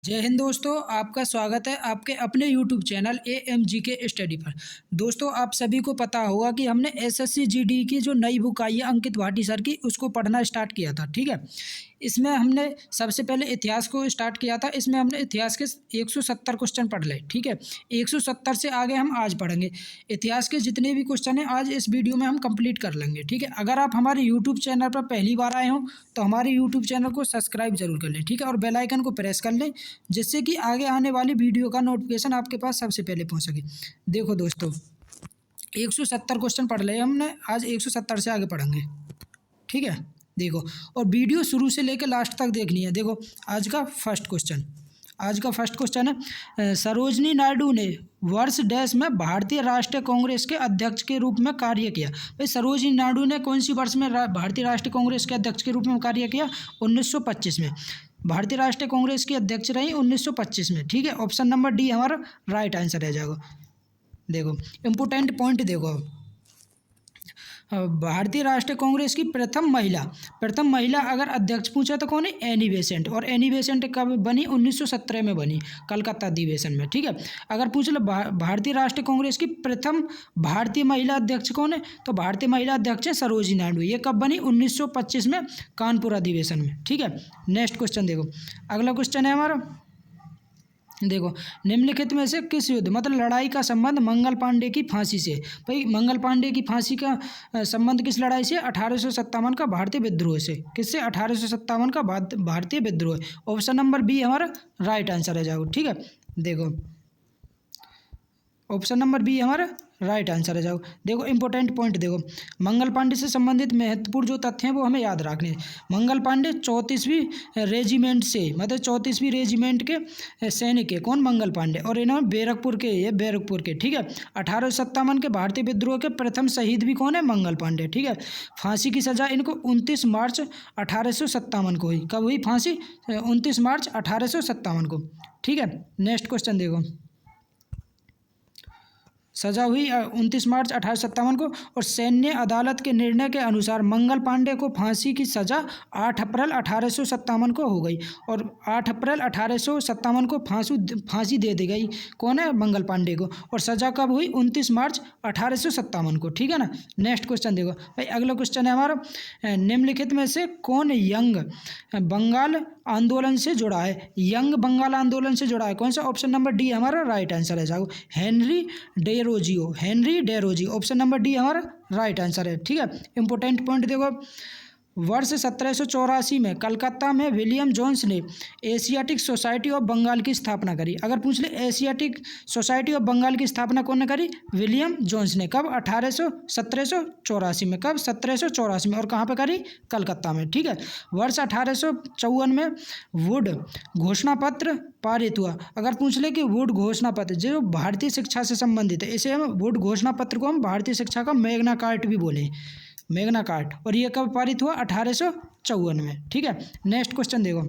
जय हिंद दोस्तों, आपका स्वागत है आपके अपने YouTube चैनल AMGK स्टडी पर। दोस्तों, आप सभी को पता होगा कि हमने SSC GD की जो नई बुक आई है अंकित भाटी सर की, उसको पढ़ना स्टार्ट किया था। ठीक है, इसमें हमने सबसे पहले इतिहास को स्टार्ट किया था। इसमें हमने इतिहास के 170 क्वेश्चन पढ़ लिए। ठीक है, 170 से आगे हम आज पढ़ेंगे। इतिहास के जितने भी क्वेश्चन हैं आज इस वीडियो में हम कंप्लीट कर लेंगे। ठीक है, अगर आप हमारे यूट्यूब चैनल पर पहली बार आए हो तो हमारे यूट्यूब चैनल को सब्सक्राइब जरूर कर लें। ठीक है, और बेल आइकन को प्रेस कर लें, जिससे कि आगे आने वाली वीडियो का नोटिफिकेशन आपके पास सबसे पहले पहुंच सके। देखो दोस्तों, 170 क्वेश्चन पढ़ लिए हमने, आज 170 से आगे पढ़ेंगे। ठीक है, देखो, और वीडियो शुरू से लेकर लास्ट तक देखनी है। देखो, आज का फर्स्ट क्वेश्चन है, सरोजनी नायडू ने वर्ष डैश में भारतीय राष्ट्रीय कांग्रेस के अध्यक्ष के रूप में कार्य किया। भाई, सरोजनी नायडू ने कौन सी वर्ष में भारतीय राष्ट्रीय कांग्रेस के अध्यक्ष के रूप में कार्य किया? 1925 में। भारतीय राष्ट्रीय कांग्रेस की अध्यक्ष रही 1925 में। ठीक है, ऑप्शन नंबर डी हमारा राइट आंसर रह जाएगा। देखो, इम्पोर्टेंट पॉइंट देखो, भारतीय राष्ट्रीय कांग्रेस की प्रथम महिला अगर अध्यक्ष पूछा तो कौन है? Annie Besant. और एनी बेसेंट कब बनी? 1917 में बनी, कलकत्ता अधिवेशन में। ठीक है, अगर पूछ लो भारतीय राष्ट्रीय कांग्रेस की प्रथम भारतीय महिला अध्यक्ष कौन है, तो भारतीय महिला अध्यक्ष है सरोजनी नायडू। ये कब बनी? 1925 में, कानपुर अधिवेशन में। ठीक है, नेक्स्ट क्वेश्चन देखो, अगला क्वेश्चन है हमारा। देखो, निम्नलिखित में से किस युद्ध मतलब लड़ाई का संबंध मंगल पांडे की फांसी से? भाई, मंगल पांडे की फांसी का संबंध किस लड़ाई से? 1857 का भारतीय विद्रोह से। किससे? 1857 का भारतीय विद्रोह। ऑप्शन नंबर बी हमारा राइट आंसर है जाओ। ठीक है, देखो, ऑप्शन नंबर बी हमारा राइट आंसर है जाओ। देखो, इंपॉर्टेंट पॉइंट देखो, मंगल पांडे से संबंधित महत्वपूर्ण जो तथ्य हैं वो हमें याद रखने हैं। मंगल पांडे 34वीं रेजिमेंट से, मतलब 34वीं रेजिमेंट के सैनिक है। कौन? मंगल पांडे। और इन्होंने बैरकपुर के। ठीक है, 1857 के भारतीय विद्रोह के प्रथम शहीद भी कौन है? मंगल पांडे। ठीक है, फांसी की सजा इनको 29 मार्च 1857 को हुई। कब हुई फांसी? 29 मार्च 1857 को। ठीक है, नेक्स्ट क्वेश्चन देखो, सजा हुई 29 मार्च 1857 को। और सैन्य अदालत के निर्णय के अनुसार मंगल पांडे को फांसी की सजा 8 अप्रैल 1857 को हो गई। और 8 अप्रैल 1857 को फांसी दे दी गई। कौन है? मंगल पांडे को। और सजा कब हुई? 29 मार्च 1857 को। ठीक है ना, नेक्स्ट क्वेश्चन देखो भाई, अगला क्वेश्चन है हमारा, निम्नलिखित में से कौन यंग बंगाल आंदोलन से जुड़ा है? यंग बंगाल आंदोलन से जुड़ा है कौन सा? ऑप्शन नंबर डी हमारा राइट आंसर है जाओ, Henry Derozio. Option number D हमारा राइट आंसर है। ठीक है, इंपॉर्टेंट पॉइंट देखो, वर्ष 1784 में कलकत्ता में विलियम जोन्स ने एशियाटिक सोसाइटी ऑफ बंगाल की स्थापना करी। अगर पूछ ले एशियाटिक सोसाइटी ऑफ बंगाल की स्थापना कौन ने करी? विलियम जोन्स ने। कब? 1784 में। कब? 1784 में। और कहाँ पे करी? कलकत्ता में। ठीक है, वर्ष 1854 में वुड घोषणा पत्र पारित हुआ। अगर पूछ ले कि वुड घोषणा पत्र जो भारतीय शिक्षा से संबंधित है, इसे हम वुड घोषणा पत्र को हम भारतीय शिक्षा का मैग्ना कार्टा भी बोले, मैग्ना कार्टा। और ये कब पारित हुआ? 1854 में। ठीक है, नेक्स्ट क्वेश्चन देखो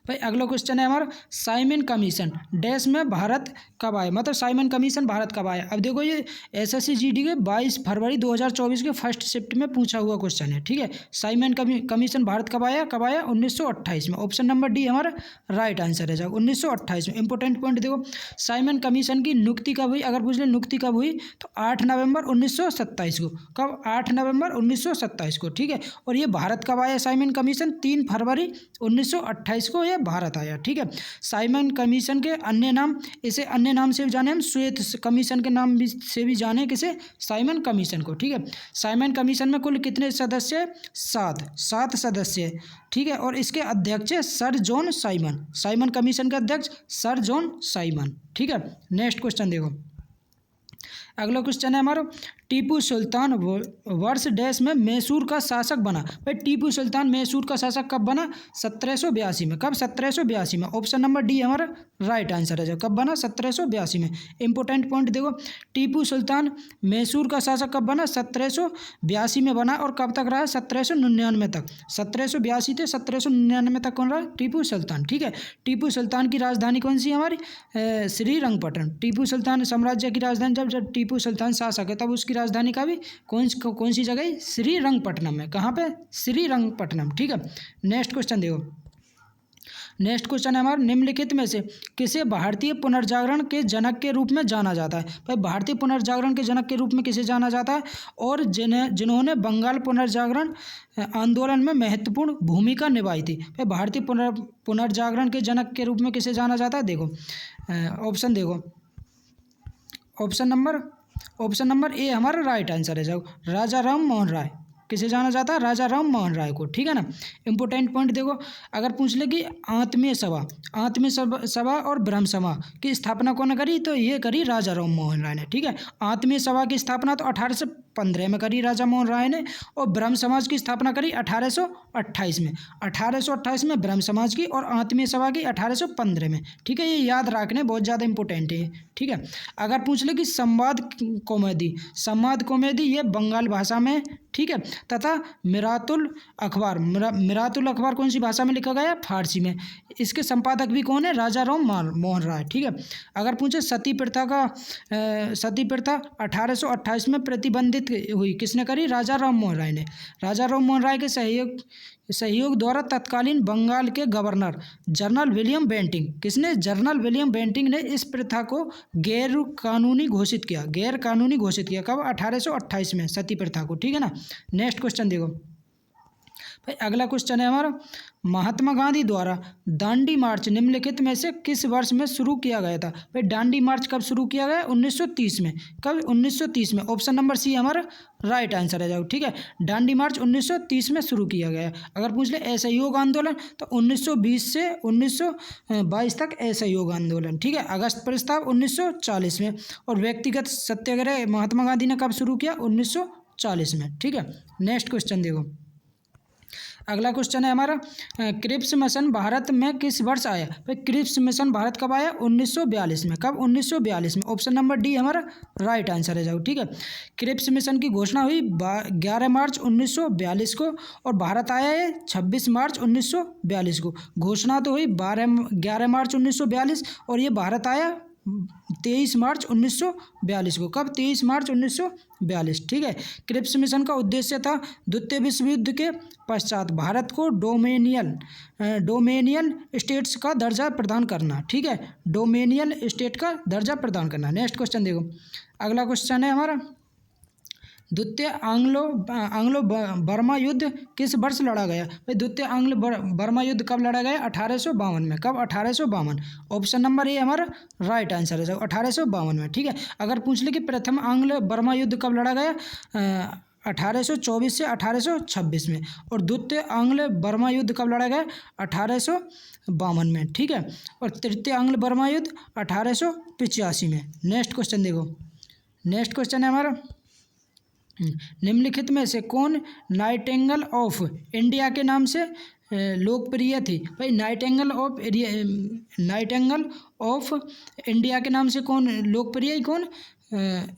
भाई, अगला क्वेश्चन है हमारा, साइमन कमीशन डैश में भारत कब आए? मतलब साइमन कमीशन भारत कब आया? अब देखो, ये SSC GD के 22 फरवरी 2024 के फर्स्ट शिफ्ट में पूछा हुआ क्वेश्चन है। ठीक है, साइमन कमीशन भारत कब आया? 1928 में। ऑप्शन नंबर डी हमारा राइट आंसर है जाओ, 1928 में। इंपॉर्टेंट पॉइंट देखो, साइमन कमीशन की नियुक्ति कब हुई? अगर पूछ ले नियुक्ति कब हुई तो 8 नवंबर 1927 को। कब? 8 नवंबर 1927 को। ठीक है, और ये भारत कब आया साइमन कमीशन? 3 फरवरी 1928 को भारत आया। ठीक है, साइमन कमीशन के अन्य नाम, इसे अन्य नाम से जाने हम, श्वेत कमीशन के नाम से भी जाने, किसे? साइमन कमीशन को। ठीक है, साइमन कमीशन में कुल कितने सदस्य? 7 सदस्य है। ठीक है, और इसके अध्यक्ष है sir John Simon. Simon commission के अध्यक्ष सर जॉन साइमन। ठीक है, नेक्स्ट क्वेश्चन देखो, अगला क्वेश्चन है हमारा, टीपू सुल्तान वर्ष डैश में मैसूर का शासक बना। भाई, टीपू सुल्तान मैसूर का शासक कब बना? 1782 में। कब? 1782 में। ऑप्शन नंबर डी हमारा राइट आंसर है जो, कब बना? 1782 में। इंपॉर्टेंट पॉइंट देखो, टीपू सुल्तान मैसूर का शासक कब बना? 1782 में बना। और कब तक रहा? 1799 तक। 1782 से 1799 तक कौन रहा? टीपू सुल्तान। ठीक है, टीपू सुल्तान की राजधानी कौन सी है हमारी? श्रीरंगपट्टनम। टीपू सुल्तान साम्राज्य की राजधानी, जब टीपू सुल्तान शासक है तब उसकी राजधानी का भी कौन सी जगह है? श्रीरंगपट्टनम है। कहाँ पे? श्रीरंगपट्टनम। ठीक है, नेक्स्ट क्वेश्चन देखो, नेक्स्ट क्वेश्चन है हमारा, निम्नलिखित में से किसे भारतीय पुनर्जागरण के जनक के रूप में जाना जाता है? भाई भारतीय पुनर्जागरण के जनक के रूप में किसे जाना जाता है? और जिन्होंने बंगाल पुनर्जागरण आंदोलन में महत्वपूर्ण भूमिका निभाई थी। भाई भारतीय पुनर्जागरण के जनक के रूप में किसे जाना जाता है? देखो ऑप्शन देखो, ऑप्शन नंबर ए हमारा राइट आंसर है। जाओ, राजा राम मोहन राय। किसे जाना जाता है? राजा राम मोहन राय को। ठीक है ना। इंपॉर्टेंट पॉइंट देखो, अगर पूछ ले कि आत्मीय सभा और ब्रह्म सभा की स्थापना कौन करी, तो ये करी राजा राम मोहन राय ने। ठीक है। आत्मीय सभा की स्थापना तो 1815 में करी राजा मोहन राय ने, और ब्रह्म समाज की स्थापना करी 1828 में। 1828 में ब्रह्म समाज की और आत्मीय सभा की 1815 में। ठीक है, ये याद रखने बहुत ज़्यादा इंपॉर्टेंट है। ठीक है। अगर पूछ ले कि संवाद कॉमेडी ये बंगाल भाषा में, ठीक है, तथा मिरातुल अखबार कौन सी भाषा में लिखा गया? फारसी में। इसके संपादक भी कौन है? राजा राम मोहन राय। ठीक है। अगर पूछे सती प्रथा 1828 में प्रतिबंधित हुई, किसने करी? राजा राम मोहन राय ने। राजा राम मोहन राय के सहयोग द्वारा तत्कालीन बंगाल के गवर्नर जनरल विलियम बेंटिंग, किसने? जनरल विलियम बेंटिंग ने इस प्रथा को गैर कानूनी घोषित किया। कब? 1828 में, सती प्रथा को। ठीक है ना। नेक्स्ट क्वेश्चन देखो भाई, अगला क्वेश्चन है हमारा, महात्मा गांधी द्वारा दांडी मार्च निम्नलिखित में से किस वर्ष में शुरू किया गया था? भाई दांडी मार्च कब शुरू किया गया? 1930 में। कब? 1930 में। ऑप्शन नंबर सी हमारा राइट आंसर है। जाओ, ठीक है। दांडी मार्च 1930 में शुरू किया गया। अगर पूछ ले असहयोग आंदोलन, तो 1920 से 1922 तक असहयोग आंदोलन। ठीक है। अगस्त प्रस्ताव 1940 में, और व्यक्तिगत सत्याग्रह महात्मा गांधी ने कब शुरू किया? 1940 में। ठीक है। नेक्स्ट क्वेश्चन देखो, अगला क्वेश्चन है हमारा, क्रिप्स मिशन भारत में किस वर्ष आया? भाई क्रिप्स मिशन भारत कब आया? 1942 में। कब? 1942 में। ऑप्शन नंबर डी हमारा राइट आंसर है। जाओ, ठीक है। क्रिप्स मिशन की घोषणा हुई 11 मार्च 1942 को, और भारत आया है 26 मार्च 1942 को। घोषणा तो हुई 11 मार्च 1942, और ये भारत आया 23 मार्च 1942 को। कब? 23 मार्च 1942। ठीक है। क्रिप्स मिशन का उद्देश्य था द्वितीय विश्व युद्ध के पश्चात भारत को डोमेनियन स्टेट्स का दर्जा प्रदान करना। ठीक है। डोमेनियन स्टेट का दर्जा प्रदान करना। नेक्स्ट क्वेश्चन देखो, अगला क्वेश्चन है हमारा, द्वितीय आंग्लो बर्मा युद्ध किस वर्ष लड़ा गया? भाई द्वितीय आंग्लो बर्मा युद्ध कब लड़ा गया? 1852 में। कब? 1852। ऑप्शन नंबर ए हमारा राइट आंसर है। 1852 में। ठीक है। अगर पूछ ले कि प्रथम आंग्लो बर्मा युद्ध कब लड़ा गया? 1824 से 1826 में। और द्वितीय आंग्लो बर्मा युद्ध कब लड़ा गया? 1852 में। ठीक है। और तृतीय आंग्लो बर्मा युद्ध 1885 में। नेक्स्ट क्वेश्चन देखो, नेक्स्ट क्वेश्चन है हमारा, निम्नलिखित में से कौन नाइटिंगेल ऑफ इंडिया के नाम से लोकप्रिय थी? भाई नाइटिंगेल ऑफ इंडिया के नाम से कौन लोकप्रिय? कौन?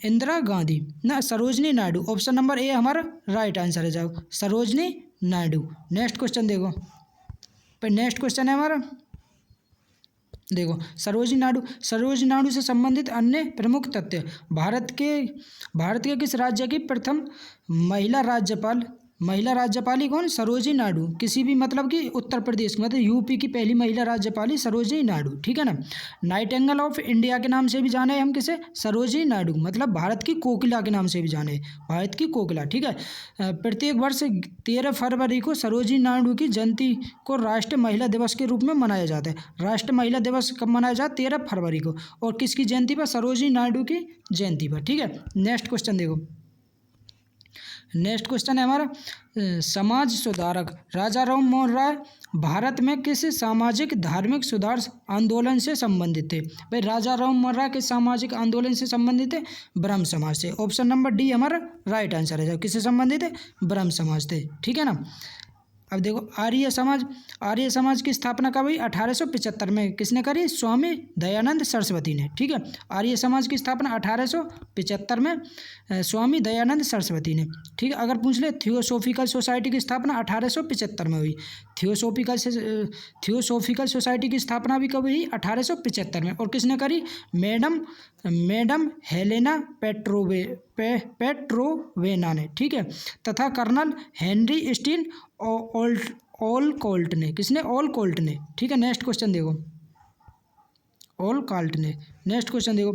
इंदिरा गांधी ना, Sarojini Naidu. Option number A हमारा राइट आंसर है। जाओ, सरोजनी नायडू। नेक्स्ट क्वेश्चन देखो भाई, नेक्स्ट क्वेश्चन है हमारा, देखो सरोजनी नायडू से संबंधित अन्य प्रमुख तथ्य। भारत के किस राज्य की प्रथम महिला राज्यपाल ही कौन? सरोजनी नायडू। किसी भी मतलब कि उत्तर प्रदेश मतलब यूपी की पहली महिला राज्यपाल ही सरोजनी नायडू। ठीक है ना। नाइटिंगेल ऑफ इंडिया के नाम से भी जाने हम किसे? सरोजनी नायडू, मतलब भारत की कोकिला के नाम से भी जाने, भारत की कोकिला। ठीक है। प्रत्येक वर्ष 13 फरवरी को सरोजनी नायडू की जयंती को राष्ट्रीय महिला दिवस के रूप में मनाया जाता है। राष्ट्रीय महिला दिवस कब मनाया जाता है? 13 फरवरी को। और किसकी जयंती पर? सरोजनी नायडू की जयंती पर। ठीक है। नेक्स्ट क्वेश्चन देखो, नेक्स्ट क्वेश्चन है हमारा, समाज सुधारक राजा राम मोहन राय भारत में किस सामाजिक धार्मिक सुधार आंदोलन से संबंधित थे? भाई राजा राम मोहन राय किस सामाजिक आंदोलन से संबंधित है? ब्रह्म समाज से। ऑप्शन नंबर डी हमारा राइट आंसर है। किससे संबंधित है? ब्रह्म समाज से। ठीक है ना। अब देखो आर्य समाज की स्थापना कब हुई? 1875 में। किसने करी? स्वामी दयानंद सरस्वती ने। ठीक है। आर्य समाज की स्थापना 1875 में स्वामी दयानंद सरस्वती ने। ठीक है। अगर पूछ ले थियोसॉफिकल सोसाइटी की स्थापना 1875 में हुई। थियोसॉफिकल सोसाइटी की स्थापना भी कब हुई? 1875 में। और किसने करी? मैडम हेलेना पेट्रोवेना ने। ठीक है। तथा कर्नल हेनरी स्टीन ऑलकॉल्ट ने, किसने? ऑलकॉल्ट ने, ठीक है। नेक्स्ट क्वेश्चन देखो, ऑलकॉल्ट ने। नेक्स्ट क्वेश्चन देखो,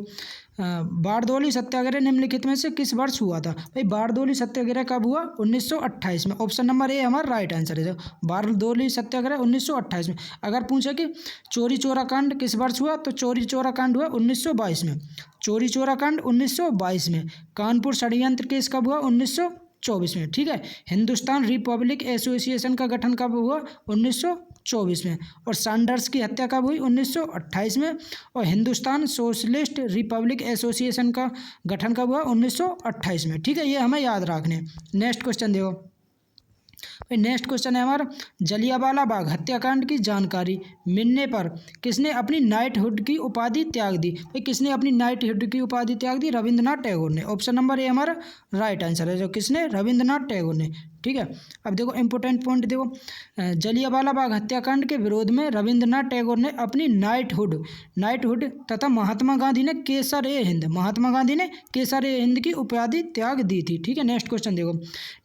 बारदौली सत्याग्रह निम्नलिखित में से किस वर्ष हुआ था? भाई बारदौली सत्याग्रह कब हुआ? 1928 में। ऑप्शन नंबर ए हमारा राइट आंसर है। बारदौली सत्याग्रह 1928 में। अगर पूछे कि चोरी चोरा कांड किस वर्ष हुआ, तो चोरी चोरा कांड हुआ 1922 में। चोरी चोरा कांड 1922 में। कानपुर षड्यंत्र केस कब हुआ? 1924 में, ठीक है। हिंदुस्तान रिपब्लिक एसोसिएशन का गठन कब हुआ? 1924 में। और सैंडर्स की हत्या कब हुई? 1928 में। और हिंदुस्तान सोशलिस्ट रिपब्लिक एसोसिएशन का गठन कब हुआ? 1928 में, ठीक है। ये हमें याद रखने। नेक्स्ट क्वेश्चन देखो भाई, नेक्स्ट क्वेश्चन है हमारा, जलियांवाला बाग हत्याकांड की जानकारी मिलने पर किसने अपनी नाइटहुड की उपाधि त्याग दी? भाई किसने अपनी नाइटहुड की उपाधि त्याग दी? रविंद्रनाथ टैगोर ने। ऑप्शन नंबर ए हमारा राइट आंसर है, जो किसने? रविंद्रनाथ टैगोर ने, ठीक है। अब देखो इंपॉर्टेंट पॉइंट देखो, जलियांवाला बाग हत्याकांड के विरोध में रविंद्रनाथ टैगोर ने अपनी नाइटहुड तथा महात्मा गांधी ने केसर ए हिंद की उपाधि त्याग दी थी, ठीक है। नेक्स्ट क्वेश्चन देखो,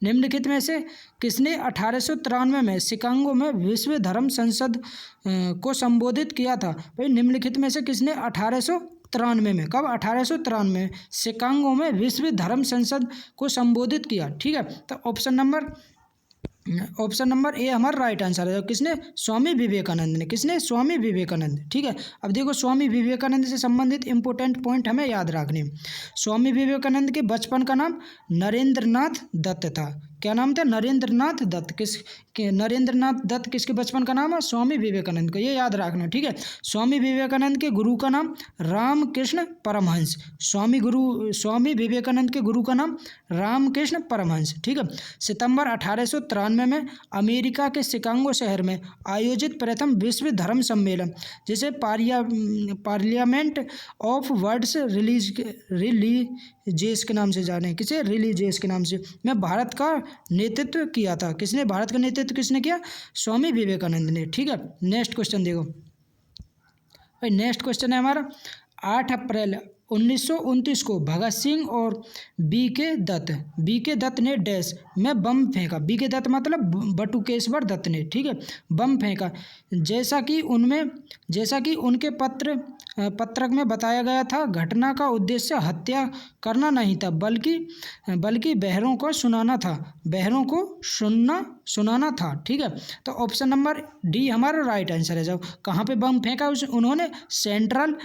निम्नलिखित में से किसने 1893 में शिकागो में विश्व धर्म संसद को संबोधित किया था? भाई निम्नलिखित में से किसने 1893 में, कब? 1893 में शिकागो में विश्व धर्म संसद को संबोधित किया, ठीक है। तो ऑप्शन नंबर ए हमारा राइट आंसर है, किसने? स्वामी विवेकानंद ने। किसने? स्वामी विवेकानंद, ठीक है। अब देखो स्वामी विवेकानंद से संबंधित इंपॉर्टेंट पॉइंट हमें याद रखने। स्वामी विवेकानंद के बचपन का नाम नरेंद्रनाथ दत्त था। क्या नाम था? नरेंद्रनाथ दत्त। नरेंद्रनाथ दत्त किसके बचपन का नाम है? स्वामी विवेकानंद का, ये याद रखना, ठीक है। स्वामी विवेकानंद के गुरु का नाम रामकृष्ण परमहंस। स्वामी विवेकानंद के गुरु का नाम रामकृष्ण परमहंस, ठीक है। सितंबर 1893 में अमेरिका के शिकागो शहर में आयोजित प्रथम विश्व धर्म सम्मेलन, जिसे पार्लियामेंट ऑफ वर्ल्ड्स रिलीजियस के नाम से जाने, किसे? रिलीजियस के नाम से, में भारत का नेतृत्व किया था। किसने भारत का नेतृत्व किसने किया? स्वामी विवेकानंद ने, ठीक है। नेक्स्ट क्वेश्चन देखो भाई, नेक्स्ट क्वेश्चन है हमारा, 8 अप्रैल 1929 को भगत सिंह और बी के दत्त ने डैश में बम फेंका। बी के दत्त मतलब बटुकेश्वर दत्त ने, ठीक है, बम फेंका। जैसा कि उनके पत्रक में बताया गया था, घटना का उद्देश्य हत्या करना नहीं था, बल्कि बहरों को सुनाना था, ठीक है। तो ऑप्शन नंबर डी हमारा राइट आंसर है। जब कहाँ पे बम फेंका उन्होंने? सेंट्रल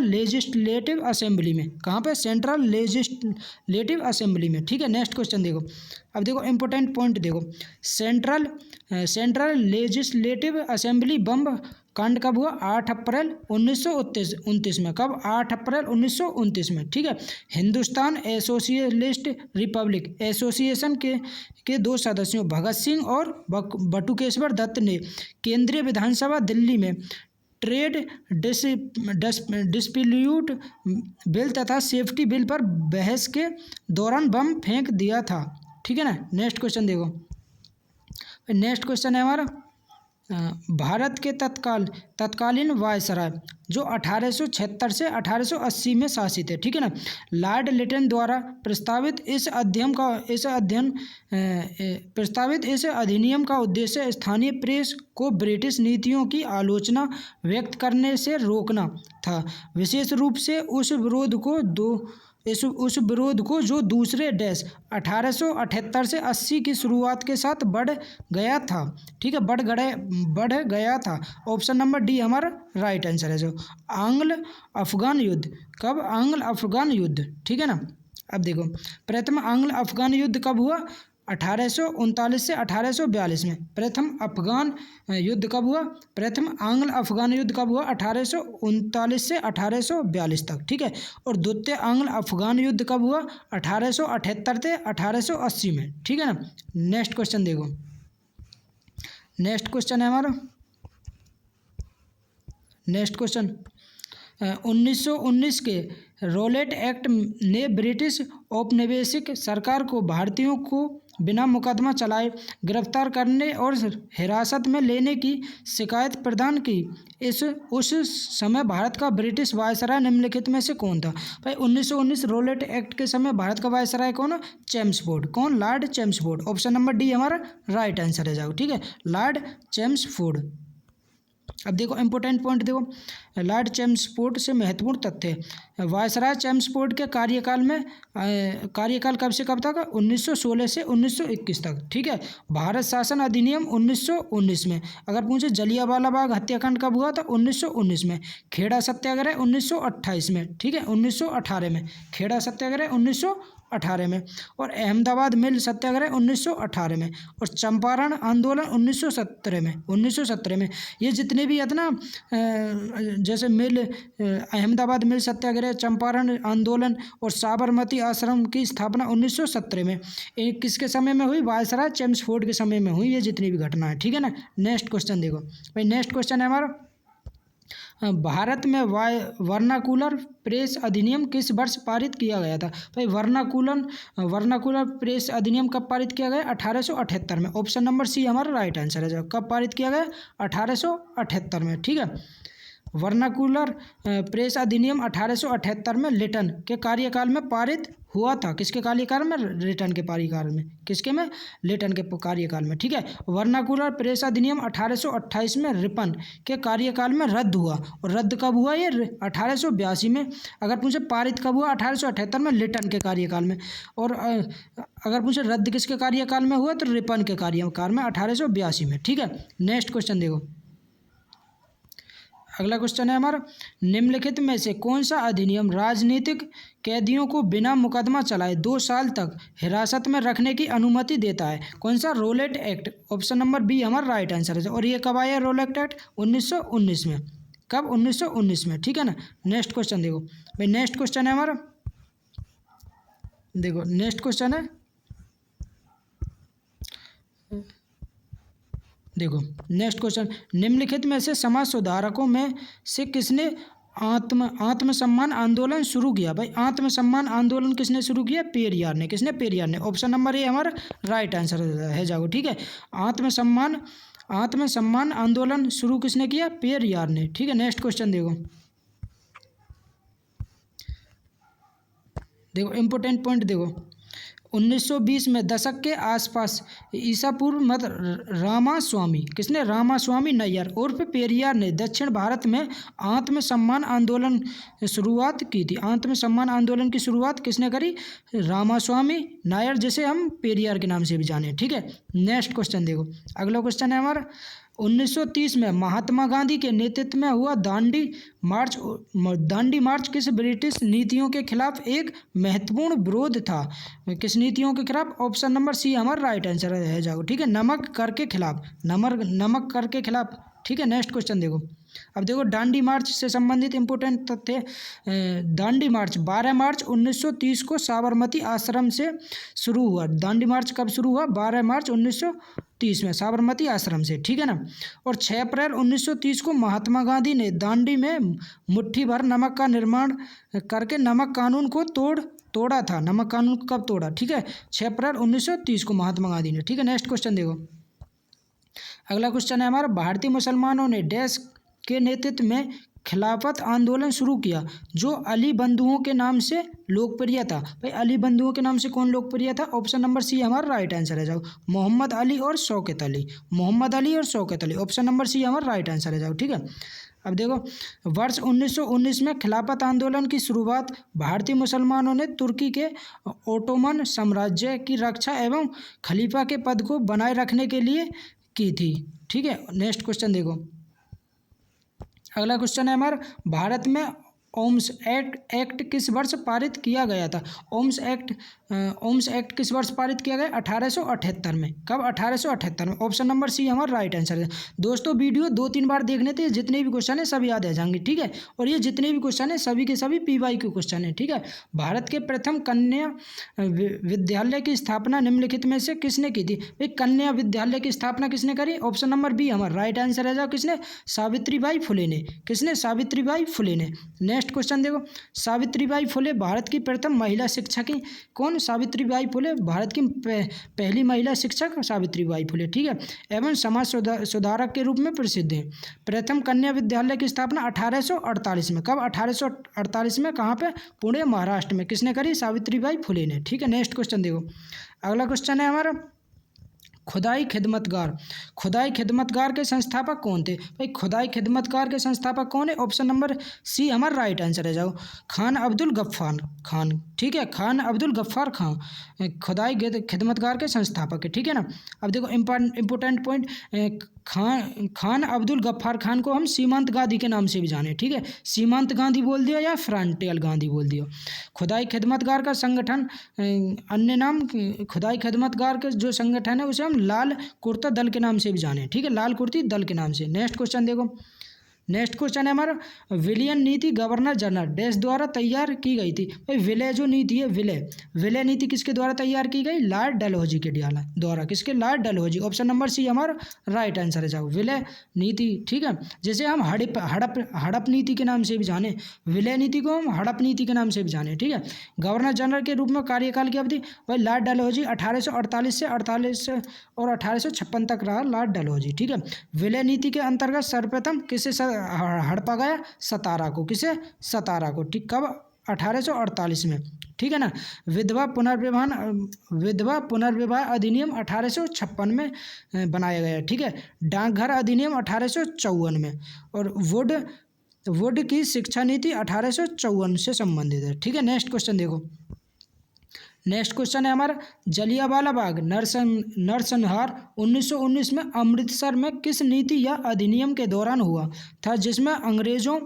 लेजिस्लेटिव असेंबली में। कहाँ पे? सेंट्रल लेजिस्लेटिव असेंबली में, ठीक है। नेक्स्ट क्वेश्चन देखो, अब देखो इंपॉर्टेंट पॉइंट देखो, सेंट्रल लेजिस्लेटिव असेंबली बम कांड कब हुआ? 8 अप्रैल 1929 में। कब? 8 अप्रैल 1929 में, ठीक है। हिंदुस्तान सोशलिस्ट रिपब्लिक एसोसिएशन के 2 सदस्यों भगत सिंह और बटुकेश्वर दत्त ने केंद्रीय विधानसभा दिल्ली में ट्रेड डिस्प्यूट बिल तथा सेफ्टी बिल पर बहस के दौरान बम फेंक दिया था, ठीक है ना। नेक्स्ट क्वेश्चन देखो, नेक्स्ट क्वेश्चन है हमारा, भारत के तत्कालीन वायसराय जो 1876 से 1880 में शासित है, ठीक है ना, लॉर्ड लिटन द्वारा प्रस्तावित इस अधिनियम का उद्देश्य स्थानीय प्रेस को ब्रिटिश नीतियों की आलोचना व्यक्त करने से रोकना था, विशेष रूप से उस विरोध को जो दूसरे 1878 से 80 की शुरुआत के साथ बढ़ गया था, ठीक है, बढ़ गया था। ऑप्शन नंबर डी हमारा राइट आंसर है, जो आंग्ल अफगान युद्ध। कब? आंग्ल अफगान युद्ध, ठीक है ना। अब देखो प्रथम आंग्ल अफगान युद्ध कब हुआ? 1839 से 1842 में। प्रथम अफगान युद्ध कब हुआ? प्रथम आंग्ल अफगान युद्ध कब हुआ? 1839 से 1842 तक, ठीक है। और द्वितीय आंग्ल अफगान युद्ध कब हुआ? 1878 से 1880 में, ठीक है ना। नेक्स्ट क्वेश्चन देखो, नेक्स्ट क्वेश्चन है हमारा, नेक्स्ट क्वेश्चन 1919 के रॉलेट एक्ट ने ब्रिटिश औपनिवेशिक सरकार को भारतीयों को बिना मुकदमा चलाए गिरफ्तार करने और हिरासत में लेने की शिकायत प्रदान की। उस समय भारत का ब्रिटिश वायसराय निम्नलिखित में से कौन था? भाई 1919 रोलेट एक्ट के समय भारत का वायसराय कौन? चेम्सफोर्ड। कौन? Lord Chelmsford. Option number D हमारा राइट आंसर है जाओ। ठीक है, लॉर्ड चेम्सफोर्ड। अब देखो इंपॉर्टेंट पॉइंट देखो, लॉर्ड चेम्सफोर्ड से महत्वपूर्ण तथ्य। वायसराय चेम्सफोर्ड के कार्यकाल कब से कब तक? 1916 से 1921 तक। ठीक है, भारत शासन अधिनियम 1919 में। अगर पूछे जलियांवाला बाग हत्याकांड कब हुआ था? 1919 में। खेड़ा सत्याग्रह 1928 में। ठीक है, 1918 में। खेड़ा सत्याग्रह 1918 में। और अहमदाबाद मिल सत्याग्रह 1918 में। और चंपारण आंदोलन 1917 में। ये जितने भी है ना, जैसे अहमदाबाद मिल सत्याग्रह, चंपारण आंदोलन और साबरमती आश्रम की स्थापना 1917 में किसके समय में हुई? वायसराय चेम्सफोर्ड के समय में हुई ये जितनी भी घटना है। ठीक है ना। नेक्स्ट क्वेश्चन देखो भाई, नेक्स्ट क्वेश्चन है हमारा, भारत में वर्नाकुलर प्रेस अधिनियम किस वर्ष पारित किया गया था? भाई वर्नाकुलर प्रेस अधिनियम कब पारित किया गया? 1878 में। ऑप्शन नंबर सी हमारा राइट आंसर है। कब पारित किया गया? 1878 में। ठीक है, वर्नाकुलर प्रेस अधिनियम 1878 में लिटन के कार्यकाल में पारित हुआ था। किसके कार्यकाल में? लिटन के कार्यकाल में। किसके में? लिटन के कार्यकाल में। ठीक है, वर्नाकुलर प्रेस अधिनियम 1828 में रिपन के कार्यकाल में रद्द हुआ। और रद्द कब हुआ? ये 1882 में। अगर पूछे पारित कब हुआ? 1878 में लिटन के कार्यकाल में। और अगर पूछे रद्द किसके कार्यकाल में हुआ तो रिपन के कार्यकाल में 1882 में। ठीक है, नेक्स्ट क्वेश्चन देखो, अगला क्वेश्चन है हमारा, निम्नलिखित में से कौन सा अधिनियम राजनीतिक कैदियों को बिना मुकदमा चलाए 2 साल तक हिरासत में रखने की अनुमति देता है? कौन सा? Rowlatt Act. Option number B हमारा राइट आंसर है। और ये कब आया रोलेट एक्ट? 1919 में। कब? 1919 में। ठीक है ना। नेक्स्ट क्वेश्चन देखो भाई, नेक्स्ट क्वेश्चन है हमारा, देखो नेक्स्ट क्वेश्चन है, देखो नेक्स्ट क्वेश्चन, निम्नलिखित में से समाज सुधारकों में से किसने आत्मसम्मान आंदोलन शुरू किया? भाई आत्मसम्मान आंदोलन किसने शुरू किया? पेरियार ने। किसने? पेरियार ने। ऑप्शन नंबर ए हमारा राइट आंसर है जाओ। ठीक है, आत्मसम्मान आंदोलन शुरू किसने किया? पेरियार ने। ठीक है, नेक्स्ट क्वेश्चन देखो, देखो इंपॉर्टेंट पॉइंट देखो, 1920 में दशक के आसपास ईसा पूर्व मत रामास्वामी, किसने? रामास्वामी नैयर उर्फ पेरियार ने दक्षिण भारत में आत्मसम्मान आंदोलन शुरुआत की थी। आत्मसम्मान आंदोलन की शुरुआत किसने करी? रामास्वामी नायर, जिसे हम पेरियार के नाम से भी जाने। ठीक है, नेक्स्ट क्वेश्चन देखो, अगला क्वेश्चन है हमारा, 1930 में महात्मा गांधी के नेतृत्व में हुआ दांडी मार्च किस ब्रिटिश नीतियों के खिलाफ एक महत्वपूर्ण विरोध था? किस नीतियों के खिलाफ? ऑप्शन नंबर सी हमारा राइट आंसर है जाओ। ठीक है, नमक कर के खिलाफ। नमक कर के खिलाफ। ठीक है, नेक्स्ट क्वेश्चन देखो, अब देखो दांडी मार्च से संबंधित इंपॉर्टेंट तथ्य। दांडी मार्च 12 मार्च 1930 को साबरमती आश्रम से शुरू हुआ। दांडी मार्च कब शुरू हुआ? 12 मार्च 1930 में साबरमती आश्रम से। ठीक है ना। और 6 अप्रैल 1930 को महात्मा गांधी ने दांडी में मुट्ठी भर नमक का निर्माण करके नमक कानून को तोड़ा था। नमक कानून को कब तोड़ा? ठीक है, 6 अप्रैल 1930 को महात्मा गांधी ने। ठीक है, नेक्स्ट क्वेश्चन देखो, अगला क्वेश्चन है हमारा, भारतीय मुसलमानों ने डैश के नेतृत्व में खिलाफत आंदोलन शुरू किया जो अली बंधुओं के नाम से लोकप्रिय था? भाई अली बंधुओं के नाम से कौन लोकप्रिय था? ऑप्शन नंबर सी हमारा राइट आंसर है जाओ, मोहम्मद अली और शौकत अली। मोहम्मद अली और Shaukat Ali, option number C हमारा राइट आंसर है जाओ। ठीक है, अब देखो, वर्ष 1919 में खिलाफत आंदोलन की शुरुआत भारतीय मुसलमानों ने तुर्की के ओटोमन साम्राज्य की रक्षा एवं खलीफा के पद को बनाए रखने के लिए की थी। ठीक है, नेक्स्ट क्वेश्चन देखो, अगला क्वेश्चन है हमारा, भारत में ओम्स एक्ट किस वर्ष पारित किया गया था? ओम्स एक्ट किस वर्ष पारित किया गया? 1878 में। कब? 1878 में। ऑप्शन नंबर सी हमारा राइट आंसर है। दोस्तों वीडियो 2-3 बार देखने थे, जितने भी क्वेश्चन है सब याद आ जाएंगे। ठीक है, और ये जितने भी क्वेश्चन है सभी के सभी PYQ क्वेश्चन है। ठीक है, भारत के प्रथम कन्या विद्यालय की स्थापना निम्नलिखित में से किसने की थी? भाई कन्या विद्यालय की स्थापना किसने करी? ऑप्शन नंबर बी हमारा राइट आंसर है जाओ, किसने? सावित्रीबाई फुले ने। किसने? सावित्रीबाई फुले ने। नेक्स्ट क्वेश्चन देखो, सावित्रीबाई फुले भारत की प्रथम महिला शिक्षक हैं। कौन? सावित्रीबाई फुले भारत की पहली महिला शिक्षक सावित्रीबाई फुले, ठीक है, एवं समाज सुधारक के रूप में प्रसिद्ध हैं। प्रथम कन्या विद्यालय की स्थापना 1848 में, कब? 1848 में, कहाँ पे? पुणे, महाराष्ट्र में। किसने करी? सावित्रीबाई फुले ने, ठीक है। नेक्स्ट क्वेश्चन देखो, अगला क्वेश्चन है हमारा खुदाई खिदमतगार। खुदाई खिदमतगार के संस्थापक कौन थे? भाई खुदाई खिदमतगार के संस्थापक कौन है? ऑप्शन नंबर सी हमारा राइट आंसर है। जाओ, खान अब्दुल गफ्फार खान, ठीक है, खान अब्दुल गफ्फार खान खुदाई खिदमतगार के संस्थापक है, ठीक है ना। अब देखो इंपॉर्टेंट पॉइंट, खान अब्दुल गफ्फार खान को हम सीमांत गांधी के नाम से भी जाने, ठीक है, सीमांत गांधी बोल दिया या फ्रंटियल गांधी बोल दिया। खुदाई खिदमतगार का संगठन, अन्य नाम खुदाई खिदमतगार के जो संगठन है उसे हम लाल कुर्ता दल के नाम से भी जाने, ठीक है, लाल कुर्ती दल के नाम से। नेक्स्ट क्वेश्चन देखो, नेक्स्ट क्वेश्चन है हमारा विलियन नीति गवर्नर जनरल डैश द्वारा तैयार की गई थी। भाई विलय जो नीति है, विलय नीति किसके द्वारा तैयार की गई? लॉर्ड डलहौजी के द्वारा। किसके? Lord Dalhousie. Option number C हमारा राइट आंसर है। जाओ, विलय नीति, ठीक है, जैसे हम हड़प नीति के नाम से भी जाने, विलय नीति को हम हड़प नीति के नाम से भी जाने, ठीक है। गवर्नर जनरल के रूप में कार्यकाल की अवधि, भाई लॉर्ड डलहौजी 1848 से 48 और 1856 तक रहा लॉर्ड डलहौजी, ठीक है। विलय नीति के अंतर्गत सर्वप्रथम किसे हड़पा गया? सतारा को। किसे? सतारा को, ठीक, कब? 1848 में, ठीक है ना। विधवा पुनर्विवाह अधिनियम 1856 में बनाया गया, ठीक है। डाकघर अधिनियम 1854 में, और वुड की शिक्षा नीति 1854 से संबंधित है, ठीक है। नेक्स्ट क्वेश्चन देखो, नेक्स्ट क्वेश्चन है हमारा जलियांवाला बाग नरसंहार 1919 में अमृतसर में किस नीति या अधिनियम के दौरान हुआ था, जिसमें अंग्रेजों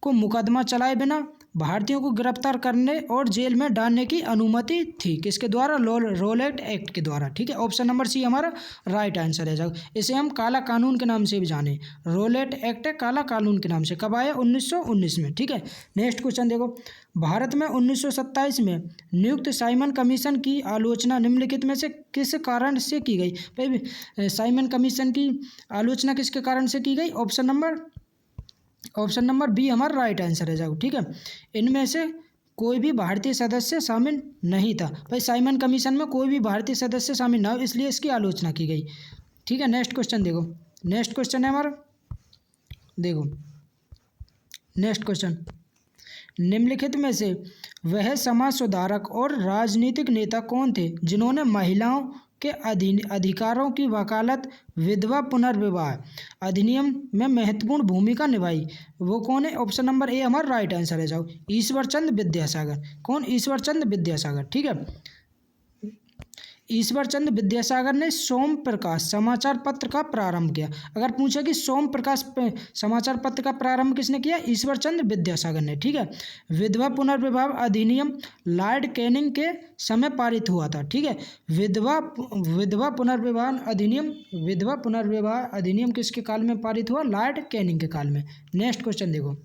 को मुकदमा चलाए बिना भारतीयों को गिरफ्तार करने और जेल में डालने की अनुमति थी? किसके द्वारा? रोलेट एक्ट के द्वारा, ठीक है। ऑप्शन नंबर सी हमारा राइट आंसर है। जाओ, इसे हम काला कानून के नाम से भी जाने, रोलेट एक्ट है काला कानून के नाम से। कब आया? 1919 में, ठीक है। नेक्स्ट क्वेश्चन देखो, भारत में 1927 में नियुक्त साइमन कमीशन की आलोचना निम्नलिखित में से किस कारण से की गई? भाई साइमन कमीशन की आलोचना किसके कारण से की गई? ऑप्शन नंबर बी हमारा राइट आंसर है। जाओ, ठीक है, इनमें से कोई भी भारतीय सदस्य शामिल नहीं था। भाई साइमन कमीशन में कोई भी भारतीय सदस्य शामिल ना हो, इसलिए इसकी आलोचना की गई, ठीक है। नेक्स्ट क्वेश्चन देखो, नेक्स्ट क्वेश्चन है हमारा, देखो नेक्स्ट क्वेश्चन, निम्नलिखित में से वह समाज सुधारक और राजनीतिक नेता कौन थे जिन्होंने महिलाओं के अधिकारों की वकालत विधवा पुनर्विवाह अधिनियम में महत्वपूर्ण भूमिका निभाई? वो कौन है? ऑप्शन नंबर ए हमारा राइट आंसर है। जाओ, ईश्वर चंद्र विद्यासागर। कौन? ईश्वर चंद्र विद्यासागर, ठीक है। ईश्वर चंद्र विद्यासागर ने सोम प्रकाश समाचार पत्र का प्रारंभ किया। अगर पूछे कि सोम प्रकाश समाचार पत्र का प्रारंभ किसने किया? ईश्वर चंद्र विद्यासागर ने, ठीक है। विधवा पुनर्विवाह अधिनियम लॉर्ड कैनिंग के समय पारित हुआ था, ठीक है। विधवा पुनर्विवाह अधिनियम किसके काल में पारित हुआ? लॉर्ड कैनिंग के काल में। नेक्स्ट क्वेश्चन देखो,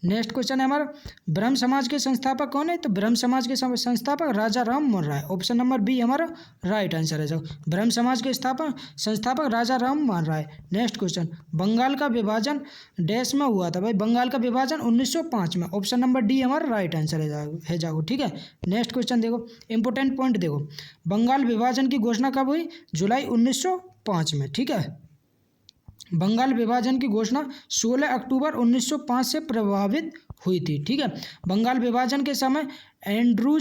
नेक्स्ट क्वेश्चन है हमारा ब्रह्म समाज के संस्थापक कौन है? तो ब्रह्म समाज के संस्थापक राजा Ram Mohan Roy. Option number B हमारा राइट आंसर है। जाओ, ब्रह्म समाज के संस्थापक राजा राम मोहन राय। नेक्स्ट क्वेश्चन, बंगाल का विभाजन डैश में हुआ था? भाई बंगाल का विभाजन 1905 में। ऑप्शन नंबर डी हमारा राइट आंसर है। जाओ, ठीक है। नेक्स्ट क्वेश्चन देखो, इंपॉर्टेंट पॉइंट देखो, बंगाल विभाजन की घोषणा कब हुई? जुलाई 1905 में, ठीक है। बंगाल विभाजन की घोषणा 16 अक्टूबर 1905 से प्रभावित हुई थी, ठीक है। बंगाल विभाजन के समय एंड्रू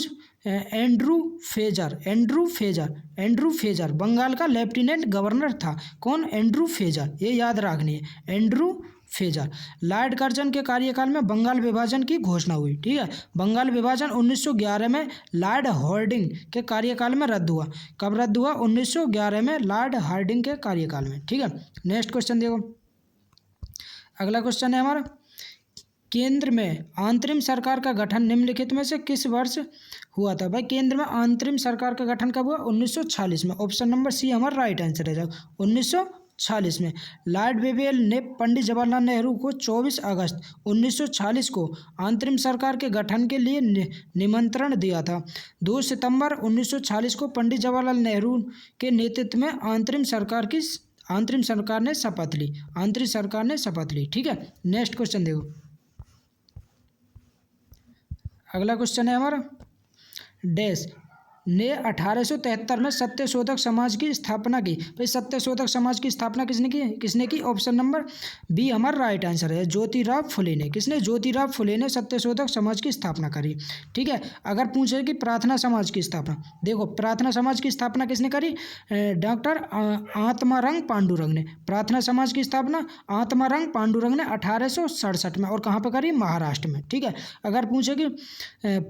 फेजर बंगाल का लेफ्टिनेंट गवर्नर था। कौन? एंड्रू फेजर, ये याद रखनी है, एंड्रू फेजर। लॉर्ड कर्जन के कार्यकाल में बंगाल विभाजन की घोषणा हुई, ठीक है। बंगाल विभाजन 1911 में लॉर्ड हार्डिंग के कार्यकाल में रद्द हुआ। कब रद्द हुआ? 1911 में लॉर्ड हार्डिंग के कार्यकाल में, ठीक है। नेक्स्ट क्वेश्चन देखो, अगला क्वेश्चन है हमारा केंद्र में अंतरिम सरकार का गठन निम्नलिखित में से किस वर्ष हुआ था? भाई केंद्र में अंतरिम सरकार का गठन कब हुआ? 1946 में। ऑप्शन नंबर सी हमारा राइट आंसर है। जाओ, 1946 में। लॉर्ड वेवेल ने पंडित जवाहरलाल नेहरू को 24 अगस्त 1946 को अंतरिम सरकार के गठन के लिए निमंत्रण दिया था। 2 सितंबर 1946 को पंडित जवाहरलाल नेहरू के नेतृत्व में अंतरिम सरकार ने शपथ ली, ठीक है। नेक्स्ट क्वेश्चन देखो, अगला क्वेश्चन है हमारा, डैश ने 1873 में सत्यशोधक समाज की स्थापना की। भाई सत्यशोधक समाज की स्थापना किसने की? ऑप्शन नंबर बी हमारा राइट आंसर है, ज्योतिराव फुले ने। किसने? ज्योतिराव फुले ने सत्यशोधक समाज की स्थापना करी। ठीक है, अगर पूछे कि प्रार्थना समाज की स्थापना, देखो प्रार्थना समाज की स्थापना किसने करी? डॉक्टर आत्मारंग पांडुरंग ने। प्रार्थना समाज की स्थापना आत्मारंग पांडुरंग ने 1867 में, और कहाँ पर करी? महाराष्ट्र में। ठीक है, अगर पूछे कि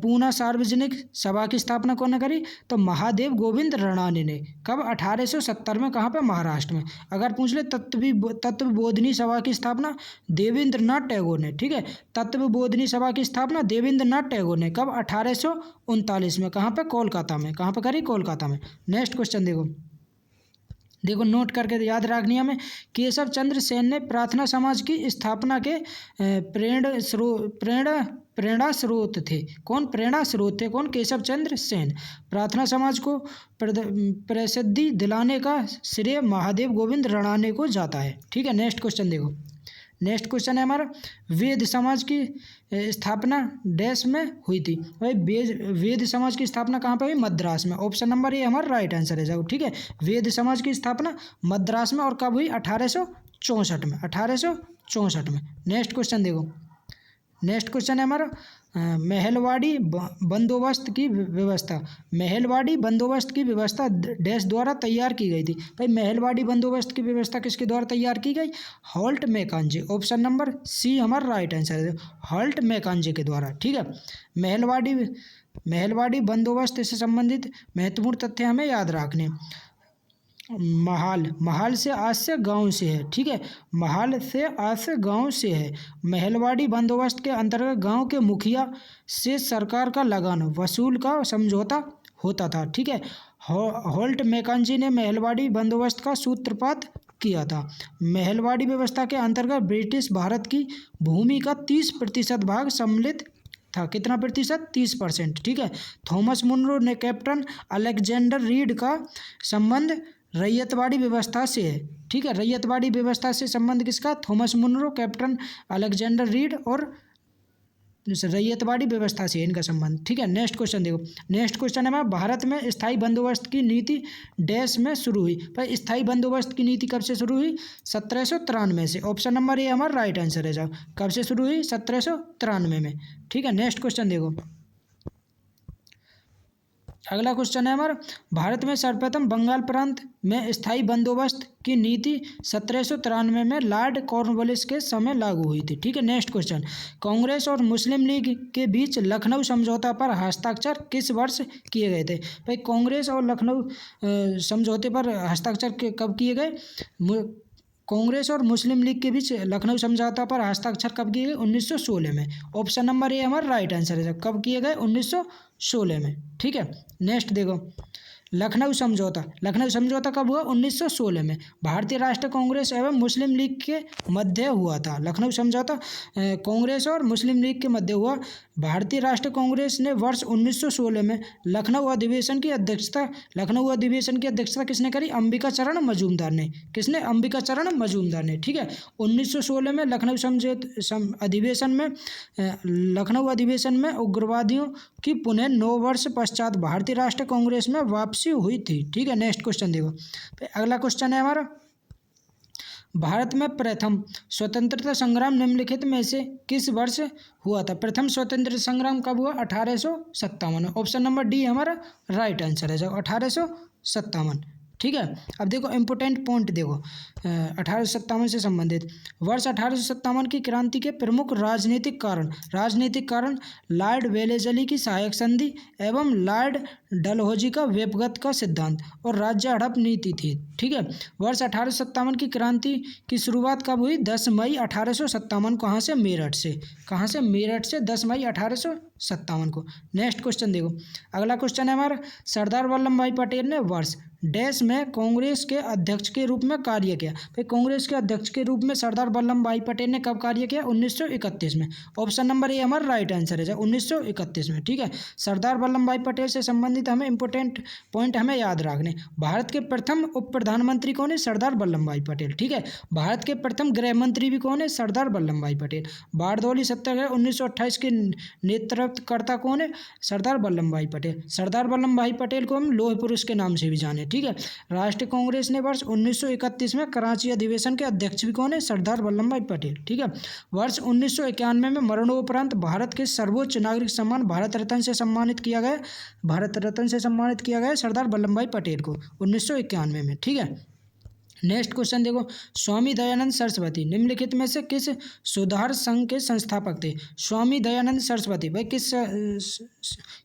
पूना सार्वजनिक सभा की स्थापना कौन ने करी? तो महादेव गोविंद रणाने ने। कब? 1870 में। कहाँ पे? महाराष्ट्र में। अगर पूछ ले तत्वबोधिनी सभा की स्थापना देवेंद्रनाथ टैगोर ने। ठीक है, तत्वबोधिनी सभा की स्थापना देवेंद्रनाथ टैगोर ने। कब? 1839 में। कहाँ पे? कोलकाता में। कहाँ पे करी? कोलकाता में। नेक्स्ट क्वेश्चन देखो नोट करके याद रखनी है हमें। केशव चंद्र सेन ने प्रार्थना समाज की स्थापना के प्रेरणा स्रोत थे। कौन प्रेरणा स्रोत थे? कौन? केशव चंद्र सेन। प्रार्थना समाज को प्रसिद्धि दिलाने का श्रेय महादेव गोविंद रणाने को जाता है। ठीक है, नेक्स्ट क्वेश्चन देखो। नेक्स्ट क्वेश्चन है हमारा, वेद समाज की स्थापना डैश में हुई थी। भाई वेद समाज की स्थापना कहाँ पे हुई? मद्रास में। ऑप्शन नंबर ए हमारा राइट आंसर है जाओ। ठीक है, वेद समाज की स्थापना मद्रास में, और कब हुई? 1864 में। 1864 में। नेक्स्ट क्वेश्चन देखो। नेक्स्ट क्वेश्चन है हमारा, महलवाड़ी बंदोबस्त की व्यवस्था। महलवाड़ी बंदोबस्त की व्यवस्था डैश द्वारा तैयार की गई थी। भाई महलवाड़ी बंदोबस्त की व्यवस्था किसके द्वारा तैयार की गई? हॉल्ट मैकांजी। ऑप्शन नंबर सी हमारा राइट आंसर है, हॉल्ट मैकांजी के द्वारा। ठीक है, महलवाड़ी बंदोबस्त से संबंधित महत्वपूर्ण तथ्य हमें याद रखने। महाल से आज से गांव से है। ठीक है, महाल से आज से गांव से है। महलवाड़ी बंदोबस्त के अंतर्गत गांव के मुखिया से सरकार का लगान वसूल का समझौता होता था। ठीक है, हॉल्ट मैकांजी ने महलवाड़ी बंदोबस्त का सूत्रपात किया था। महलवाड़ी व्यवस्था के अंतर्गत ब्रिटिश भारत की भूमि का 30% भाग सम्मिलित था। कितना प्रतिशत? 30%। ठीक है, थॉमस मुनरो ने कैप्टन अलेक्जेंडर रीड का संबंध रैयतवाड़ी व्यवस्था से है। ठीक है, रैयतवाड़ी व्यवस्था से संबंध किसका? Thomas Munro, Captain Alexander Read और रैयतवाड़ी व्यवस्था से इनका संबंध। ठीक है, नेक्स्ट क्वेश्चन देखो। नेक्स्ट क्वेश्चन है हमारा, भारत में स्थायी बंदोबस्त की नीति डैश में शुरू हुई। भाई स्थायी बंदोबस्त की नीति कब से शुरू हुई? 1793 से। ऑप्शन नंबर ए हमारा राइट आंसर है साहब। कब से शुरू हुई? 1793 में। ठीक है, नेक्स्ट क्वेश्चन देखो। अगला क्वेश्चन है हमारा, भारत में सर्वप्रथम बंगाल प्रांत में स्थायी बंदोबस्त की नीति 1793 में लॉर्ड कॉर्नवालिस के समय लागू हुई थी। ठीक है, नेक्स्ट क्वेश्चन, कांग्रेस और मुस्लिम लीग के बीच लखनऊ समझौता पर हस्ताक्षर किस वर्ष किए गए थे? भाई कांग्रेस और लखनऊ समझौते पर हस्ताक्षर कब किए गए? कांग्रेस और मुस्लिम लीग के बीच लखनऊ समझौता पर हस्ताक्षर कब किए गए? 1916 में। ऑप्शन नंबर ए हमारा राइट आंसर है। कब किए गए? 1916 में। ठीक है, नेक्स्ट देखो, लखनऊ समझौता कब हुआ? 1916 में। भारतीय राष्ट्रीय कांग्रेस एवं मुस्लिम लीग के मध्य हुआ था। लखनऊ समझौता कांग्रेस और मुस्लिम लीग के मध्य हुआ। भारतीय राष्ट्रीय कांग्रेस ने वर्ष 1916 में लखनऊ अधिवेशन की अध्यक्षता किसने करी? अंबिका चरण मजूमदार ने। किसने? अंबिका चरण मजूमदार ने। ठीक है, 1916 में लखनऊ अधिवेशन में उग्रवादियों की पुनः 9 वर्ष पश्चात भारतीय राष्ट्रीय कांग्रेस में वापसी हुई थी। ठीक है, नेक्स्ट क्वेश्चन देखो। अगला क्वेश्चन है हमारा, भारत में प्रथम स्वतंत्रता संग्राम निम्नलिखित में से किस वर्ष हुआ था? प्रथम स्वतंत्रता संग्राम कब हुआ? 1857। ऑप्शन नंबर डी हमारा राइट आंसर है, 1857। ठीक है, अब देखो इम्पोर्टेंट पॉइंट देखो 1857 से संबंधित। वर्ष 1857 की क्रांति के प्रमुख राजनीतिक कारण लॉर्ड वेलेस्ली की सहायक संधि एवं लॉर्ड डलहौजी का वेबगत का सिद्धांत और राज्य हड़प नीति थी। ठीक है, वर्ष 1857 की क्रांति की शुरुआत कब हुई? 10 मई 1857। कहाँ से? मेरठ से। मेरठ से 10 मई 1857 को। नेक्स्ट क्वेश्चन देखो। अगला क्वेश्चन है हमारा, सरदार वल्लभ भाई पटेल ने वर्ष डैश में कांग्रेस के अध्यक्ष के रूप में कार्य किया। भाई कांग्रेस के अध्यक्ष के रूप में सरदार वल्लभ भाई पटेल ने कब कार्य किया? 1931 में। ऑप्शन नंबर ए हमारा राइट आंसर है 1931 में। ठीक है, सरदार वल्लभ भाई पटेल से संबंधित हमें इंपॉर्टेंट पॉइंट हमें याद रखने। भारत के प्रथम उप प्रधानमंत्री कौन है? सरदार वल्लभ भाई पटेल। ठीक है, भारत के प्रथम गृह मंत्री भी कौन है? सरदार वल्लभ भाई पटेल। बारदौली सत्याग्रह 1928 के नेतृत्वकर्ता कौन है? सरदार वल्लभ भाई पटेल। सरदार वल्लभ भाई पटेल को हम लौह पुरुष के नाम से भी जाने। ठीक है, राष्ट्रीय कांग्रेस ने वर्ष 1931 में कराची अधिवेशन के अध्यक्ष भी कौन है? सरदार वल्लभ भाई पटेल। ठीक है, वर्ष 1991 में मरणोपरांत भारत के सर्वोच्च नागरिक सम्मान भारत रत्न से सम्मानित किया गया। भारत रत्न से सम्मानित किया गया सरदार वल्लभ भाई पटेल को 1991 में। ठीक है, नेक्स्ट क्वेश्चन देखो, स्वामी दयानंद सरस्वती निम्नलिखित में से किस सुधार संघ के संस्थापक थे? स्वामी दयानंद सरस्वती भाई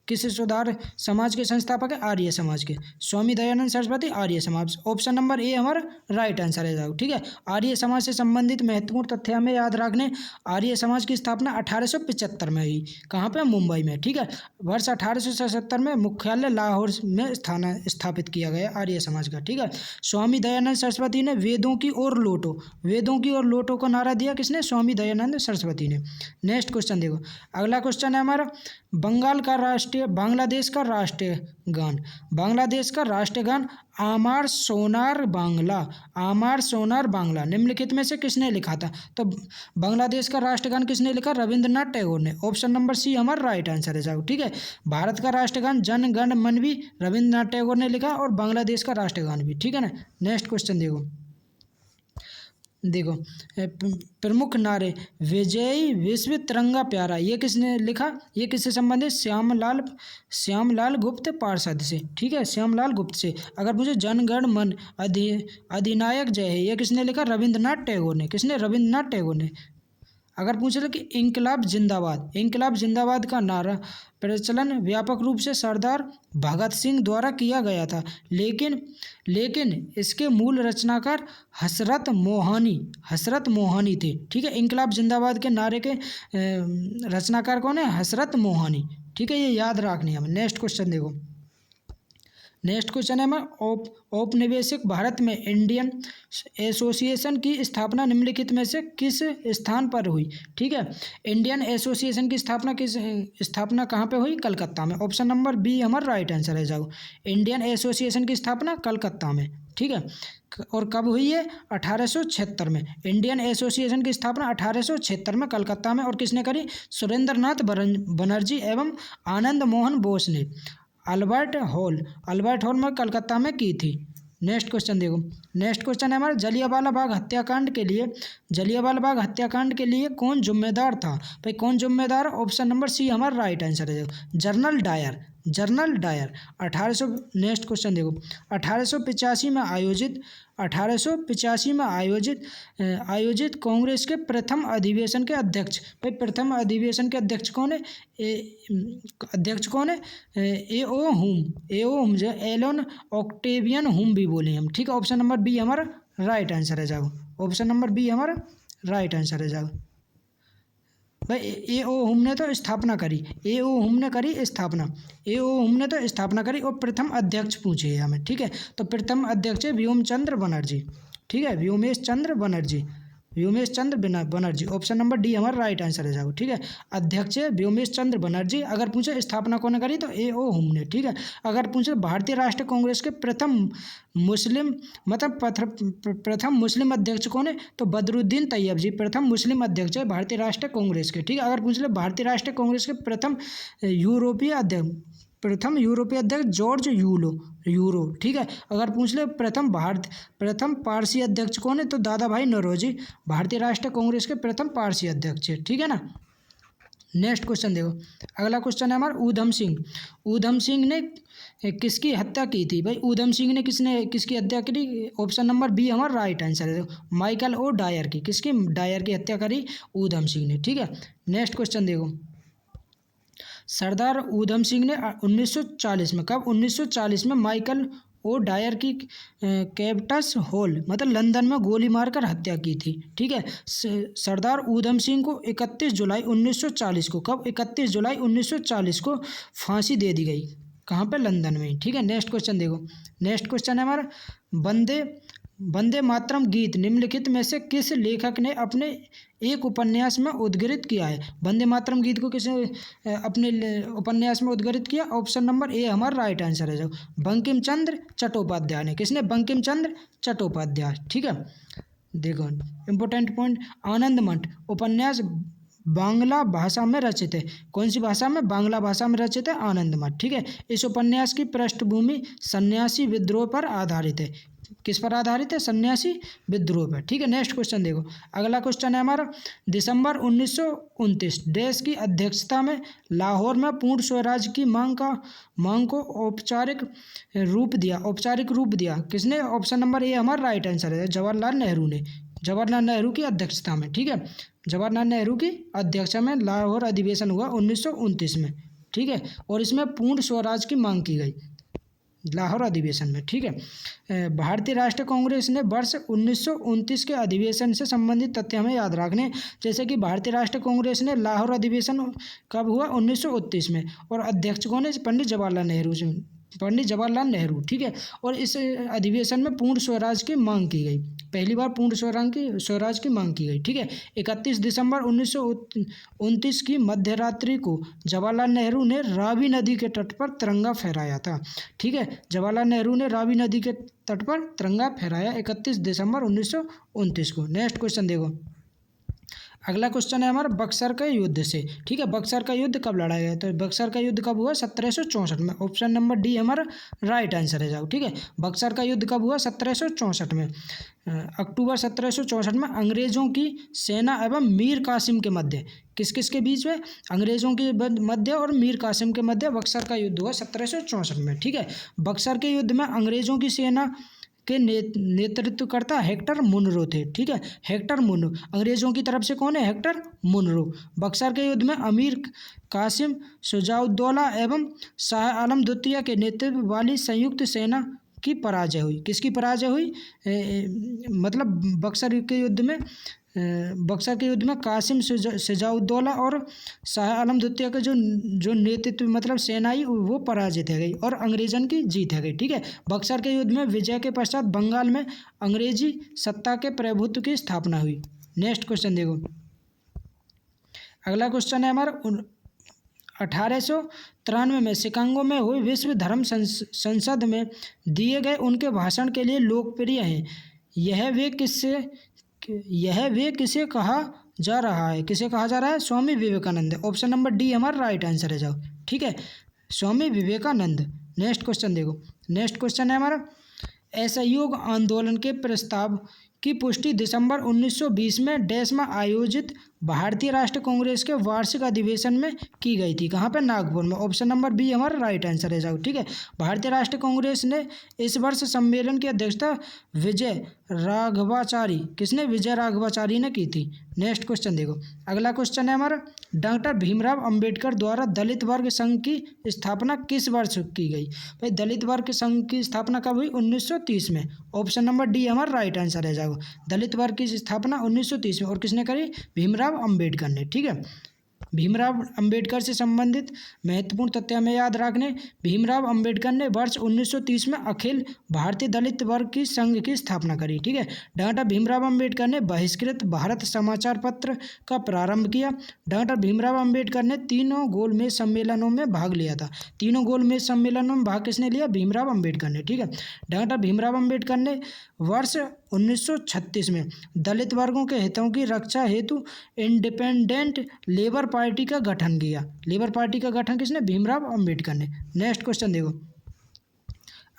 किस सुधार समाज के संस्थापक है? आर्य समाज के। Swami Dayanand Saraswati Arya Samaj. Option number A हमारा राइट आंसर है जाओ। ठीक है, आर्य समाज से संबंधित महत्वपूर्ण तथ्य हमें याद रखने। आर्य समाज की स्थापना 1875 में हुई। कहाँ पे? मुंबई में। ठीक है, वर्ष 1877 में मुख्यालय लाहौर में स्थापित किया गया आर्य समाज का। ठीक है, स्वामी दयानंद सरस्वती ने वेदों की ओर लौटो, वेदों की ओर लौटो को नारा दिया किसने? स्वामी दयानंद सरस्वती ने। नेक्स्ट क्वेश्चन देखो, अगला क्वेश्चन है हमारा बांग्लादेश का राष्ट्रीय गान। बांग्लादेश का राष्ट्रीय गान आमार सोनार बांग्ला, आमार सोनार बांग्ला निम्नलिखित में से किसने लिखा था? तो बांग्लादेश का राष्ट्रीय गान किसने लिखा? रविंद्रनाथ टैगोर ने। ऑप्शन नंबर सी हमारा राइट आंसर है जाओ। ठीक है, भारत का राष्ट्रीय गान जन गण मन भी रविंद्रनाथ टैगोर ने लिखा और बांग्लादेश का राष्ट्रीय गान भी। ठीक है ना। नेक्स्ट क्वेश्चन देखो प्रमुख नारे विजयी विश्व तिरंगा प्यारा, ये किसने लिखा? ये किससे संबंधित? श्यामलाल गुप्त पार्षद से। ठीक है, श्यामलाल गुप्त से। अगर मुझे जन गण मन अधिनायक जय है, ये किसने लिखा? रविंद्रनाथ टैगोर ने। किसने? रविंद्रनाथ टैगोर ने। अगर पूछ रहे कि इंकलाब जिंदाबाद, इंकलाब जिंदाबाद का नारा प्रचलन व्यापक रूप से सरदार भगत सिंह द्वारा किया गया था, लेकिन इसके मूल रचनाकार हसरत मोहानी थे। ठीक है, इंकलाब जिंदाबाद के नारे के रचनाकार कौन है? हसरत मोहानी। ठीक है, ये याद रखनी है हमें। नेक्स्ट क्वेश्चन देखो, नेक्स्ट क्वेश्चन है हमारा औपनिवेशिक भारत में इंडियन एसोसिएशन की स्थापना निम्नलिखित में से किस स्थान पर हुई? ठीक है, इंडियन एसोसिएशन की स्थापना कहाँ पे हुई? कलकत्ता में। ऑप्शन नंबर बी हमारा राइट आंसर है जाओ। इंडियन एसोसिएशन की स्थापना कलकत्ता में। ठीक है, और कब हुई है? 1876 में। इंडियन एसोसिएशन की स्थापना 1876 में कलकत्ता में। और किसने करी? सुरेंद्रनाथ बनर्जी एवं आनंद मोहन बोस ने अल्बर्ट हॉल में कलकत्ता में की थी। नेक्स्ट क्वेश्चन देखो, नेक्स्ट क्वेश्चन है हमारा जलियांवाला बाग हत्याकांड के लिए कौन जिम्मेदार था? भाई कौन जिम्मेदार? ऑप्शन नंबर सी हमारा राइट आंसर है जनरल डायर। नेक्स्ट क्वेश्चन देखो, 1885 में आयोजित कांग्रेस के प्रथम अधिवेशन के अध्यक्ष। भाई प्रथम अधिवेशन के अध्यक्ष कौन है? ए ओ हुम जो एलन ऑक्टेवियन हुम भी बोले हम। ठीक है, ऑप्शन नंबर बी हमारा राइट आंसर है जाओ। ऑप्शन नंबर बी हमारा राइट आंसर है जाओ। भाई ए ओ हुम ने तो स्थापना करी, और प्रथम अध्यक्ष पूछे हमें। ठीक है, तो प्रथम अध्यक्ष है व्योमेश चंद्र बनर्जी। ठीक है, व्योमेश चंद्र बनर्जी। ऑप्शन नंबर डी हमारा राइट आंसर है जाओ। ठीक है, अध्यक्ष है व्योमेश चंद्र बनर्जी। अगर पूछे स्थापना कौन करी तो ए ओ हुम ने। ठीक है, अगर पूछे भारतीय राष्ट्रीय कांग्रेस के प्रथम मुस्लिम अध्यक्ष कौन है तो बदरुद्दीन तैयब जी प्रथम मुस्लिम अध्यक्ष है भारतीय राष्ट्रीय कांग्रेस के। ठीक है, अगर पूछ ले भारतीय राष्ट्रीय कांग्रेस के प्रथम यूरोपीय अध्यक्ष जॉर्ज यूरो। ठीक है, अगर पूछ ले प्रथम पारसी अध्यक्ष कौन है तो दादा भाई नौरोजी भारतीय राष्ट्रीय कांग्रेस के प्रथम पारसी अध्यक्ष है। ठीक है ना। नेक्स्ट क्वेश्चन देखो, अगला क्वेश्चन है हमारा ऊधम सिंह ने किसकी हत्या की थी? भाई ऊधम सिंह ने किसकी हत्या करी? ऑप्शन नंबर बी हमारा राइट आंसर है माइकल ओ डायर की। किसकी? डायर की हत्या करी ऊधम सिंह ने। ठीक है, नेक्स्ट क्वेश्चन देखो, सरदार ऊधम सिंह ने 1940 में, कब? 1940 में माइकल ओ डायर की कैप्टस हॉल मतलब लंदन में गोली मारकर हत्या की थी। ठीक है, सरदार ऊधम सिंह को 31 जुलाई 1940 को, कब? 31 जुलाई 1940 को फांसी दे दी गई। कहाँ पे, लंदन में, ठीक है। नेक्स्ट क्वेश्चन देखो, नेक्स्ट क्वेश्चन है हमारा वंदे मातरम गीत निम्नलिखित में से किस लेखक ने अपने एक उपन्यास में उद्धृत किया है। वंदे मातरम गीत को किसने अपने उपन्यास में उद्धृत किया? ऑप्शन नंबर ए हमारा राइट आंसर है। जो बंकिम चंद्र चट्टोपाध्याय ने, किसने? बंकिम चंद्र चट्टोपाध्याय, ठीक है। देखो इम्पोर्टेंट पॉइंट, आनंद मठ उपन्यास बांग्ला भाषा में रचित है। कौन सी भाषा में? बांग्ला भाषा में रचित है आनंद मठ, ठीक है। इस उपन्यास की पृष्ठभूमि सन्यासी विद्रोह पर आधारित है। किस पर आधारित है? सन्यासी विद्रोह पर, ठीक है। नेक्स्ट क्वेश्चन देखो, अगला क्वेश्चन है हमारा दिसंबर 1929 देश की अध्यक्षता में लाहौर में पूर्ण स्वराज की मांग को औपचारिक रूप दिया किसने? ऑप्शन नंबर ए हमारा राइट आंसर है, जवाहरलाल नेहरू ने। जवाहरलाल नेहरू की अध्यक्षता में, ठीक है। जवाहरलाल नेहरू की अध्यक्षता में लाहौर अधिवेशन हुआ 1929 में, ठीक है। और इसमें पूर्ण स्वराज की मांग की गई लाहौर अधिवेशन में, ठीक है। भारतीय राष्ट्रीय कांग्रेस ने वर्ष 1929 के अधिवेशन से संबंधित तथ्य हमें याद रखने, जैसे कि भारतीय राष्ट्रीय कांग्रेस ने लाहौर अधिवेशन कब हुआ? 1929 में, और अध्यक्ष कौन है? पंडित जवाहरलाल नेहरू, ठीक है। और इस अधिवेशन में पूर्ण स्वराज की मांग की गई, पहली बार पूर्ण स्वराज की मांग की गई, ठीक है। 31 दिसंबर 1929 की मध्यरात्रि को जवाहरलाल नेहरू ने रावी नदी के तट पर तिरंगा फहराया था, ठीक है। जवाहरलाल नेहरू ने रावी नदी के तट पर तिरंगा फहराया 31 दिसंबर 1929 को। नेक्स्ट क्वेश्चन देखो, अगला क्वेश्चन है हमारा बक्सर के युद्ध से, ठीक है। बक्सर का युद्ध कब लड़ा गया? तो बक्सर का युद्ध कब हुआ? 1764 में। ऑप्शन नंबर डी हमारा राइट आंसर है, जाओ, ठीक है। बक्सर का युद्ध कब हुआ? 1764 में। अक्टूबर 1764 में अंग्रेजों की सेना एवं मीर कासिम के मध्य, किस किस के बीच में? अंग्रेजों के मध्य और मीर कासिम के मध्य बक्सर का युद्ध हुआ 1764 में, ठीक है। बक्सर के युद्ध में अंग्रेजों की सेना के नेतृत्वकर्ता हेक्टर मुनरो थे, ठीक है। हेक्टर मुनरो अंग्रेजों की तरफ से कौन है? Hector Munro. बक्सर के युद्ध में अमीर कासिम, शुजाउद्दौला एवं शाह आलम द्वितीय के नेतृत्व वाली संयुक्त सेना की पराजय हुई। किसकी पराजय हुई? मतलब बक्सर के युद्ध में कासिम, शुजाउद्दौला और शाह आलम द्वितीय का जो नेतृत्व मतलब सेनाई वो पराजित है गई और अंग्रेजन की जीत है गई, ठीक है। बक्सर के युद्ध में विजय के पश्चात बंगाल में अंग्रेजी सत्ता के प्रभुत्व की स्थापना हुई। नेक्स्ट क्वेश्चन देखो, अगला क्वेश्चन है हमारा 1893 में शिकागो में हुई विश्व धर्म संसद में दिए गए उनके भाषण के लिए लोकप्रिय हैं। यह वे किसे कहा जा रहा है? किसे कहा जा रहा है? Swami Vivekananda. Option number D हमारा राइट आंसर है, जाओ, ठीक है। स्वामी विवेकानंद। नेक्स्ट क्वेश्चन देखो, नेक्स्ट क्वेश्चन है हमारा असहयोग आंदोलन के प्रस्ताव की पुष्टि दिसंबर 1920 में डैश में आयोजित भारतीय राष्ट्रीय कांग्रेस के वार्षिक अधिवेशन में की गई थी। कहाँ पे? नागपुर में। ऑप्शन नंबर बी हमारा राइट आंसर है, जाओ, ठीक है। भारतीय राष्ट्रीय कांग्रेस ने इस वर्ष सम्मेलन की अध्यक्षता विजय राघवाचारी, किसने? विजय राघवाचारी ने की थी। नेक्स्ट क्वेश्चन देखो, अगला क्वेश्चन है हमारा डॉक्टर भीमराव अंबेडकर द्वारा दलित वर्ग संघ की स्थापना किस वर्ष की गई? भाई दलित वर्ग संघ की स्थापना कब हुई? 1930 में। ऑप्शन नंबर डी हमारा राइट आंसर है, जाओ। दलित वर्ग की स्थापना 1930 में, और किसने करी? भीमराव अंबेडकर ने, ठीक है। भीमराव अंबेडकर से संबंधित महत्वपूर्ण तथ्य हमें याद रखने, भीमराव अंबेडकर ने वर्ष 1930 में अखिल भारतीय दलित वर्ग की संघ की स्थापना करी, ठीक है। डॉक्टर भीमराव अंबेडकर ने बहिष्कृत भारत समाचार पत्र का प्रारंभ किया। डॉक्टर भीमराव अंबेडकर ने तीनों गोलमेज सम्मेलनों में भाग लिया था। तीनों गोलमेज सम्मेलनों में भाग किसने लिया? भीमराव अंबेडकर ने, ठीक है। डॉक्टर भीमराव अंबेडकर ने वर्ष 1936 में दलित वर्गों के हितों की रक्षा हेतु इंडिपेंडेंट लेबर पार्टी का गठन किया। लेबर पार्टी का गठन किसने? भीमराव अंबेडकर ने। नेक्स्ट क्वेश्चन देखो,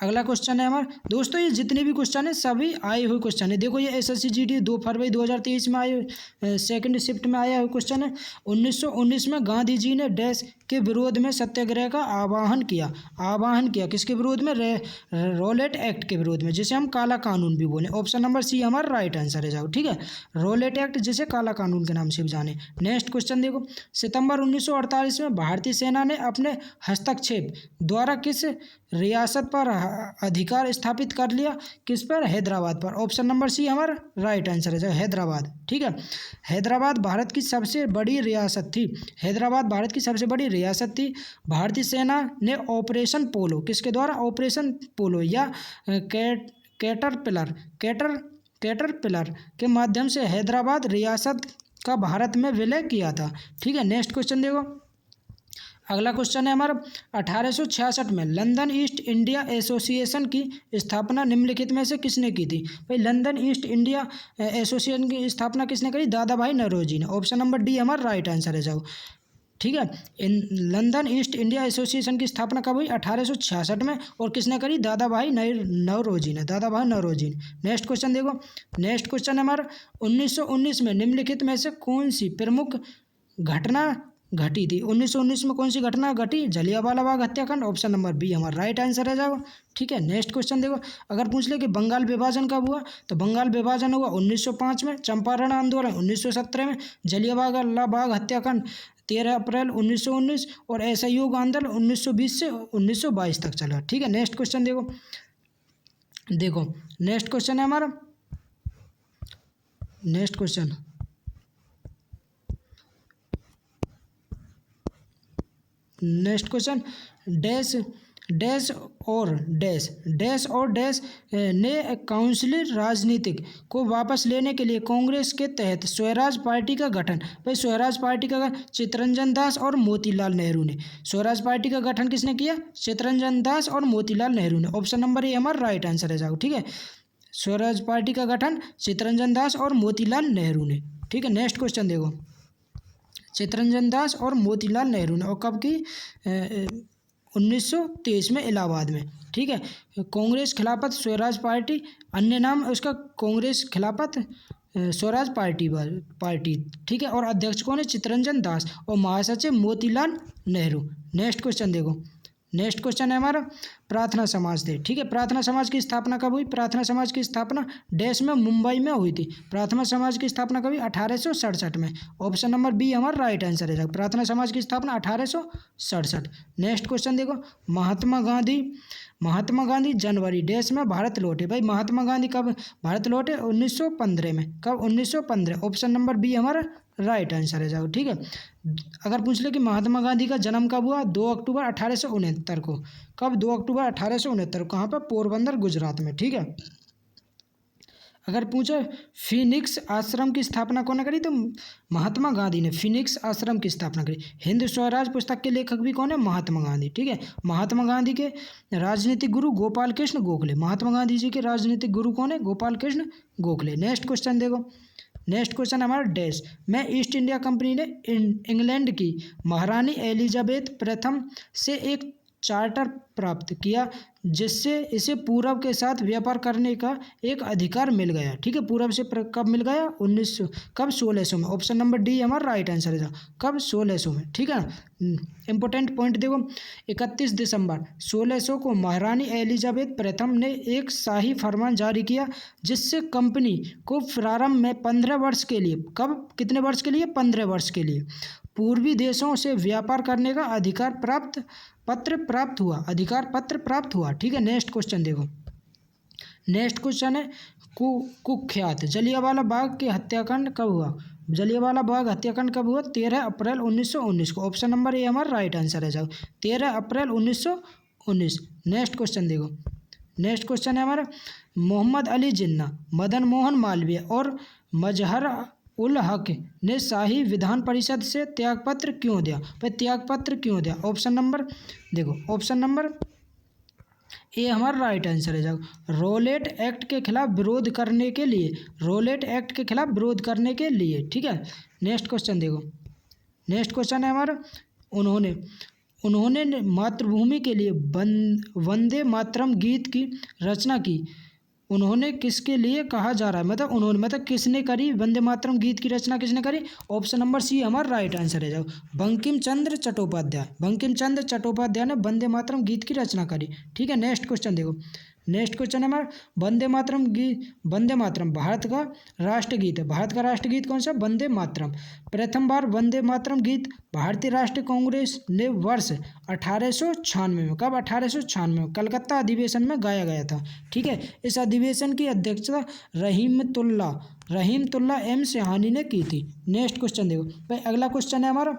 अगला क्वेश्चन है हमारा दोस्तों, ये जितने भी क्वेश्चन है सभी आए हुए क्वेश्चन है। देखो ये एसएससी जीडी 2 फरवरी 2023 में आए सेकंड शिफ्ट में आया हुआ क्वेश्चन है। 1919 में गांधी जी ने डैश के विरोध में सत्याग्रह का आह्वान किया। किसके विरोध में? रॉलेट एक्ट के विरोध में, जिसे हम काला कानून भी बोले। ऑप्शन नंबर सी हमारा राइट आंसर है, जाओ, ठीक है। रॉलेट एक्ट जिसे काला कानून के नाम से भी जाने। नेक्स्ट क्वेश्चन देखो, सितंबर 1948 में भारतीय सेना ने अपने हस्तक्षेप द्वारा किस रियासत पर अधिकार स्थापित कर लिया? किस पर? हैदराबाद पर। ऑप्शन नंबर सी हमारा राइट आंसर है, हैदराबाद, ठीक है। हैदराबाद भारत की सबसे बड़ी रियासत थी। हैदराबाद भारत की सबसे बड़ी रियासत थी। भारतीय सेना ने ऑपरेशन पोलो किसके द्वारा, ऑपरेशन पोलो या कैटरपिलर के माध्यम से हैदराबाद रियासत का भारत में विलय किया था। ठीक है, नेक्स्ट क्वेश्चन देखो। अगला क्वेश्चन है हमारा 1866 में लंदन ईस्ट इंडिया एसोसिएशन की स्थापना निम्नलिखित में से किसने की थी। भाई लंदन ईस्ट इंडिया एसोसिएशन की स्थापना किसने करी, दादा भाई नौरोजी ने। ऑप्शन नंबर डी हमारा राइट आंसर है जाओ। ठीक है, in London east India association की स्थापना कब हुई, 1866 में, और किसने करी, दादा भाई नौरोजी ने, दादा भाई नौरोजी ने। नेक्स्ट क्वेश्चन देखो। नेक्स्ट क्वेश्चन है हमारा 1919 में निम्नलिखित में से कौन सी प्रमुख घटना घटी थी। 1919 में कौन सी घटना घटी, जलियांवाला बाग हत्याकांड। ऑप्शन नंबर बी हमारा राइट आंसर है जाओ। ठीक है, नेक्स्ट क्वेश्चन देखो। अगर पूछ ले कि बंगाल विभाजन कब हुआ, तो बंगाल विभाजन हुआ 1905 में, चंपारण आंदोलन 1917 में, जलियांवाला बाग हत्याकांड 13 अप्रैल 1919 और असहयोग आंदोलन 1920 से 1922 तक चला। ठीक है, नेक्स्ट क्वेश्चन देखो। नेक्स्ट क्वेश्चन है हमारा, नेक्स्ट क्वेश्चन डैश और डैश ने काउंसिल राजनीतिक को वापस लेने के लिए कांग्रेस के तहत स्वराज पार्टी का गठन। भाई स्वराज पार्टी का चित्तरंजन दास और मोतीलाल नेहरू ने। स्वराज पार्टी का गठन किसने किया, चित्तरंजन दास और मोतीलाल नेहरू ने। ऑप्शन नंबर ए हमारा राइट आंसर है जाओ। ठीक है, स्वराज पार्टी का गठन चित्तरंजन दास और मोतीलाल नेहरू ने। ठीक है, नेक्स्ट क्वेश्चन देखो। चित्तरंजन दास और मोतीलाल नेहरू ने, और कब की, 1923 में इलाहाबाद में। ठीक है, कांग्रेस खिलाफत स्वराज पार्टी, अन्य नाम उसका कांग्रेस खिलाफत स्वराज पार्टी। ठीक है, और अध्यक्ष कौन है, चित्तरंजन दास, और महासचिव मोतीलाल नेहरू। नेक्स्ट क्वेश्चन देखो। नेक्स्ट क्वेश्चन है हमारा प्रार्थना समाज थे। ठीक है, प्रार्थना समाज की स्थापना कब हुई, प्रार्थना समाज की स्थापना डैश में मुंबई में हुई थी। प्रार्थना समाज की स्थापना कब हुई, 1867 में। ऑप्शन नंबर बी हमारा राइट आंसर है। प्रार्थना समाज की स्थापना 1867। नेक्स्ट क्वेश्चन देखो। महात्मा गांधी जनवरी डैश में भारत लौटे। भाई महात्मा गांधी कब भारत लौटे, 1915 में। कब, 1915। ऑप्शन नंबर बी हमारा राइट आंसर है जाओ। ठीक है, अगर पूछ ले कि महात्मा गांधी का जन्म कब हुआ, 2 अक्टूबर 1869 को। कब, 2 अक्टूबर 1869। कहाँ पर, पोरबंदर गुजरात में। ठीक है, अगर पूछे फिनिक्स आश्रम की स्थापना कौन करी, तो महात्मा गांधी ने फिनिक्स आश्रम की स्थापना करी। हिंद स्वराज पुस्तक के लेखक भी कौन है, महात्मा गांधी। ठीक है, महात्मा गांधी के राजनीतिक गुरु गोपाल कृष्ण गोखले। महात्मा गांधी जी के राजनीतिक गुरु कौन है, गोपाल कृष्ण गोखले। नेक्स्ट क्वेश्चन देखो। नेक्स्ट क्वेश्चन हमारा डैश में ईस्ट इंडिया कंपनी ने इंग्लैंड की महारानी एलिजाबेथ प्रथम से एक चार्टर प्राप्त किया, जिससे इसे पूरब के साथ व्यापार करने का एक अधिकार मिल गया। ठीक है, पूरब से कब मिल गया, 1900 कब, 1600 में। ऑप्शन नंबर डी हमारा राइट आंसर है, कब, 1600 में। ठीक है, इंपॉर्टेंट पॉइंट देखो। 31 दिसंबर 1600 को महारानी एलिजाबेथ प्रथम ने एक शाही फरमान जारी किया, जिससे कंपनी को प्रारंभ में 15 वर्ष के लिए, कब, कितने वर्ष के लिए, 15 वर्ष के लिए पूर्वी देशों से व्यापार करने का अधिकार पत्र प्राप्त हुआ। ठीक है, नेक्स्ट क्वेश्चन देखो। नेक्स्ट क्वेश्चन है कुख्यात जलियांवाला बाग के हत्याकांड कब हुआ। जलियांवाला बाग हत्याकांड कब हुआ, 13 अप्रैल 1919 को। ऑप्शन नंबर ए हमारा राइट आंसर है जाओ, 13 अप्रैल 1919। नेक्स्ट क्वेश्चन देखो। नेक्स्ट क्वेश्चन है हमारा मोहम्मद अली जिन्ना, मदन मोहन मालवीय और मजहर उल हक ने शाही विधान परिषद से त्यागपत्र क्यों दिया। भाई त्यागपत्र क्यों दिया, ऑप्शन नंबर देखो। ऑप्शन नंबर ए हमारा राइट आंसर है जाओ, रोलेट एक्ट के खिलाफ विरोध करने के लिए। रोलेट एक्ट के खिलाफ विरोध करने के लिए। ठीक है, नेक्स्ट क्वेश्चन देखो। नेक्स्ट क्वेश्चन है हमारा उन्होंने मातृभूमि के लिए वंदे मातरम गीत की रचना की। उन्होंने किसके लिए कहा जा रहा है, मतलब किसने करी, वंदे मातरम गीत की रचना किसने करी। ऑप्शन नंबर सी हमारा राइट आंसर है जाओ, बंकिम चंद्र चट्टोपाध्याय ने वंदे मातरम गीत की रचना करी। ठीक है, नेक्स्ट क्वेश्चन देखो। नेक्स्ट क्वेश्चन है हमारा वंदे मातरम भारत का राष्ट्रगीत है। भारत का राष्ट्रगीत कौन सा, वंदे मातरम। प्रथम बार वंदे मातरम गीत भारतीय राष्ट्रीय कांग्रेस ने वर्ष 1896 में, कब, 1896 में कलकत्ता अधिवेशन में गाया गया था। ठीक है, इस अधिवेशन की अध्यक्षता रहीमतुल्ला एम सिहानी ने की थी। नेक्स्ट क्वेश्चन देखो भाई। अगला क्वेश्चन है हमारा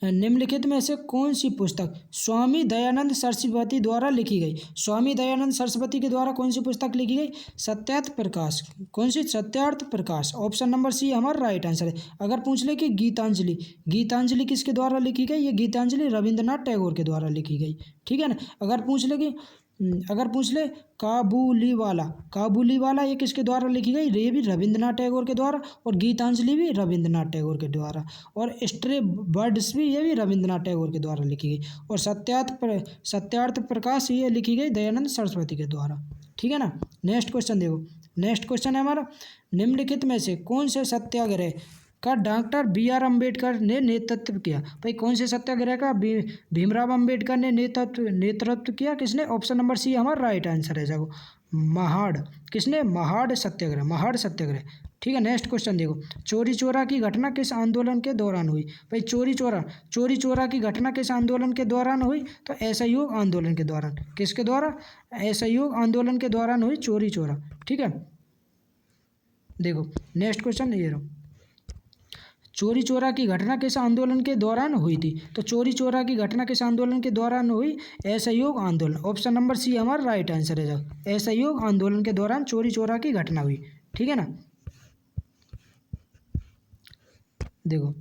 निम्नलिखित में से कौन सी पुस्तक स्वामी दयानंद सरस्वती द्वारा लिखी गई? स्वामी दयानंद सरस्वती के द्वारा कौन सी पुस्तक लिखी गई? सत्यार्थ प्रकाश। कौन सी? Satyarth Prakash. Option number C हमारा राइट आंसर है। अगर पूछ ले कि गीतांजलि, गीतांजलि किसके द्वारा लिखी गई? ये गीतांजलि रविंद्रनाथ टैगोर के द्वारा लिखी गई। ठीक है ना। अगर पूछ ले काबुलीवाला, काबुलीवाला ये किसके द्वारा लिखी गई? ये भी रविंद्रनाथ टैगोर के द्वारा, और गीतांजलि भी रविंद्रनाथ टैगोर के द्वारा, और स्ट्रे बर्ड्स भी ये भी रविंद्रनाथ टैगोर के द्वारा लिखी गई, और सत्यार्थ प्रकाश ये लिखी गई दयानंद सरस्वती के द्वारा। ठीक है ना। नेक्स्ट क्वेश्चन देखो। नेक्स्ट क्वेश्चन है हमारा, निम्नलिखित में से कौन से सत्याग्रह का डॉक्टर बी.आर. अम्बेडकर ने नेतृत्व किया? भाई कौन से सत्याग्रह का भीमराव अम्बेडकर ने नेतृत्व किया? किसने? ऑप्शन नंबर सी हमारा राइट आंसर है। जाओ महाड़। किसने? महाड़ सत्याग्रह, महाड़ सत्याग्रह। ठीक है। नेक्स्ट क्वेश्चन देखो, चोरी चोरा की घटना किस आंदोलन के दौरान हुई? भाई चोरी चोरा की घटना किस आंदोलन के दौरान हुई? तो असहयोग आंदोलन के दौरान। किसके द्वारा? असहयोग आंदोलन के दौरान हुई चोरी चोरा। ठीक है। देखो नेक्स्ट क्वेश्चन ये रहो, चोरी चोरा की घटना किस आंदोलन के दौरान हुई थी? तो चोरी चोरा की घटना किस आंदोलन के दौरान हुई? असहयोग आंदोलन। ऑप्शन नंबर सी हमारा राइट आंसर है। जब असहयोग आंदोलन के दौरान चोरी चोरा की घटना हुई। ठीक है ना। देखो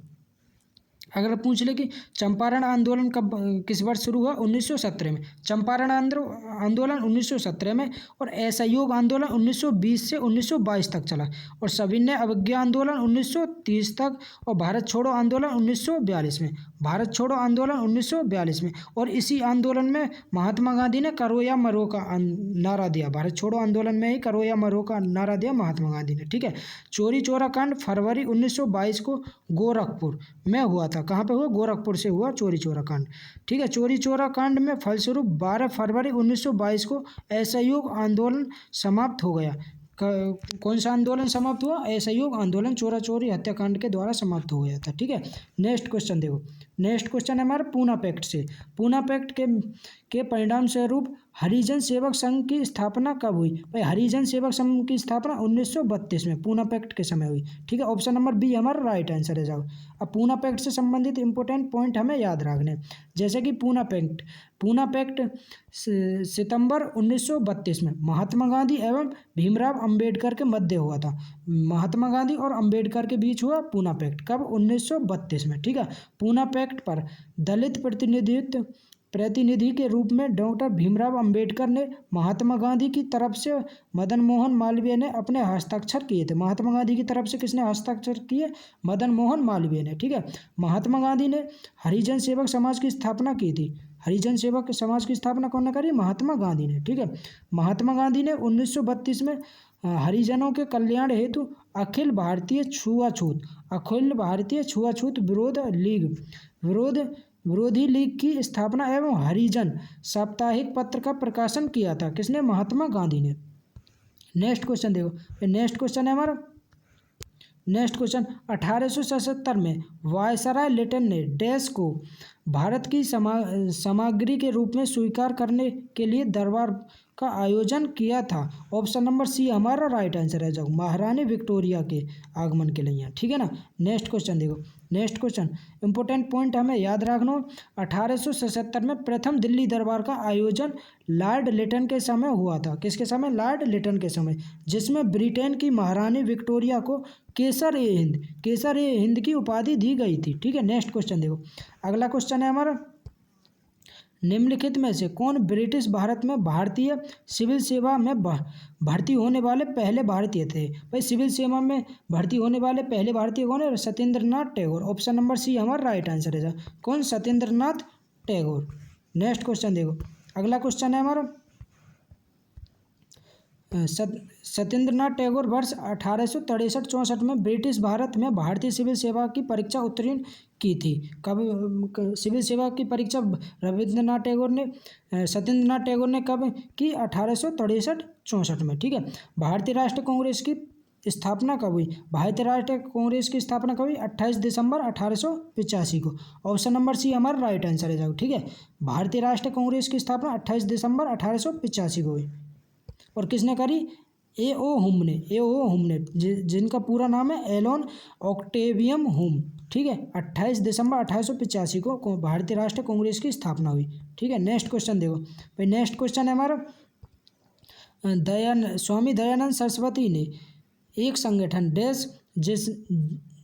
अगर पूछ ले कि चंपारण आंदोलन कब किस वर्ष शुरू हुआ? 1917 में। चंपारण आंदोलन 1917 में, और असहयोग आंदोलन 1920 से 1922 तक चला, और सविनय अवज्ञा आंदोलन 1930 तक, और भारत छोड़ो आंदोलन 1942 में। भारत छोड़ो आंदोलन 1942 में, और इसी आंदोलन में महात्मा गांधी ने करो या मरो का नारा दिया। भारत छोड़ो आंदोलन में ही करो या मरो का नारा दिया महात्मा गांधी ने। ठीक है। चोरी चोरा कांड फरवरी 1922 को गोरखपुर में हुआ था। कहाँ पे हुआ? गोरखपुर से हुआ चोरी चोरा कांड। ठीक है। चोरी चोरा कांड में फलस्वरूप 12 फरवरी 1922 को असहयोग आंदोलन समाप्त हो गया। कौन सा आंदोलन समाप्त हुआ? असहयोग आंदोलन चोरा चोरी हत्याकांड के द्वारा समाप्त हो गया था। ठीक है। नेक्स्ट क्वेश्चन देखो। नेक्स्ट क्वेश्चन है हमारा पूना पैक्ट से। पूना पैक्ट के परिणाम स्वरूप हरिजन सेवक संघ की स्थापना कब हुई? भाई हरिजन सेवक संघ की स्थापना 1932 में पूना पैक्ट के समय हुई। ठीक है। ऑप्शन नंबर बी हमारा राइट आंसर है। जाओ अब पूना पैक्ट से संबंधित इंपॉर्टेंट पॉइंट हमें याद रखने, जैसे कि पूना पैक्ट सितंबर 1932 में महात्मा गांधी एवं भीमराव अंबेडकर के मध्य हुआ था। महात्मा गांधी और अंबेडकर के बीच हुआ पूना पैक्ट। कब? 1932 में। ठीक है। पूना पैक्ट पर दलित प्रतिनिधि के रूप में डॉक्टर भीमराव अंबेडकर ने महात्मा गांधी की तरफ से मदन मोहन मालवीय ने अपने हस्ताक्षर किए थे। महात्मा गांधी की तरफ से किसने हस्ताक्षर किए? मदन मोहन मालवीय ने। ठीक है। महात्मा गांधी ने हरिजन सेवक समाज की स्थापना की थी। हरिजन सेवक समाज की स्थापना कौन ने करी? महात्मा गांधी ने। ठीक है। महात्मा गांधी ने 1932 में हरिजनों के कल्याण हेतु अखिल भारतीय छुआछूत विरोधी लीग की स्थापना एवं हरिजन साप्ताहिक पत्र का प्रकाशन किया था। किसने? महात्मा गांधी ने। नेक्स्ट क्वेश्चन देखो। नेक्स्ट क्वेश्चन है हमारा, नेक्स्ट क्वेश्चन 1877 में वायसराय लिटन ने डैश को भारत की सामग्री के रूप में स्वीकार करने के लिए दरबार का आयोजन किया था। ऑप्शन नंबर सी हमारा राइट आंसर है। जाओ महारानी विक्टोरिया के आगमन के लिए। ठीक है ना। नेक्स्ट क्वेश्चन देखो। नेक्स्ट क्वेश्चन इंपॉर्टेंट पॉइंट हमें याद रखना। 1877 में प्रथम दिल्ली दरबार का आयोजन लॉर्ड लिटन के समय हुआ था। किसके समय? लॉर्ड लिटन के समय, जिसमें ब्रिटेन की महारानी विक्टोरिया को केसर ए हिंद की उपाधि दी गई थी। ठीक है। नेक्स्ट क्वेश्चन देखो। अगला क्वेश्चन है हमारा, निम्नलिखित में से कौन ब्रिटिश भारत में भारतीय सिविल सेवा में भर्ती होने वाले पहले भारतीय थे? भाई सिविल सेवा में भर्ती होने वाले पहले भारतीय कौन है? Satyendranath Tagore. Option number C हमारा राइट आंसर है। कौन? सत्येंद्रनाथ टैगोर। नेक्स्ट क्वेश्चन देखो। अगला क्वेश्चन है हमारा, सत्येंद्रनाथ टैगोर वर्ष 1863-64 में ब्रिटिश भारत में भारतीय सिविल सेवा की परीक्षा उत्तीर्ण की थी। कब सिविल सेवा की परीक्षा सत्येंद्रनाथ टैगोर ने कब की? 1863-64 में। ठीक है। भारतीय राष्ट्रीय कांग्रेस की स्थापना कब हुई? भारतीय राष्ट्रीय कांग्रेस की स्थापना कब हुई? 28 दिसंबर 1885 को। ऑप्शन नंबर सी हमारा राइट आंसर है। जाओ ठीक है। भारतीय राष्ट्रीय कांग्रेस की स्थापना 28 दिसंबर 1885 को हुई। और किसने करी? ए ओ हुमने जिनका पूरा नाम है एलोन ऑक्टेवियम हुम, ठीक है। 28 दिसंबर 1885 को भारतीय राष्ट्रीय कांग्रेस की स्थापना हुई, ठीक है। नेक्स्ट क्वेश्चन देखो भाई, नेक्स्ट क्वेश्चन है हमारा स्वामी दयानंद सरस्वती ने एक संगठन डैश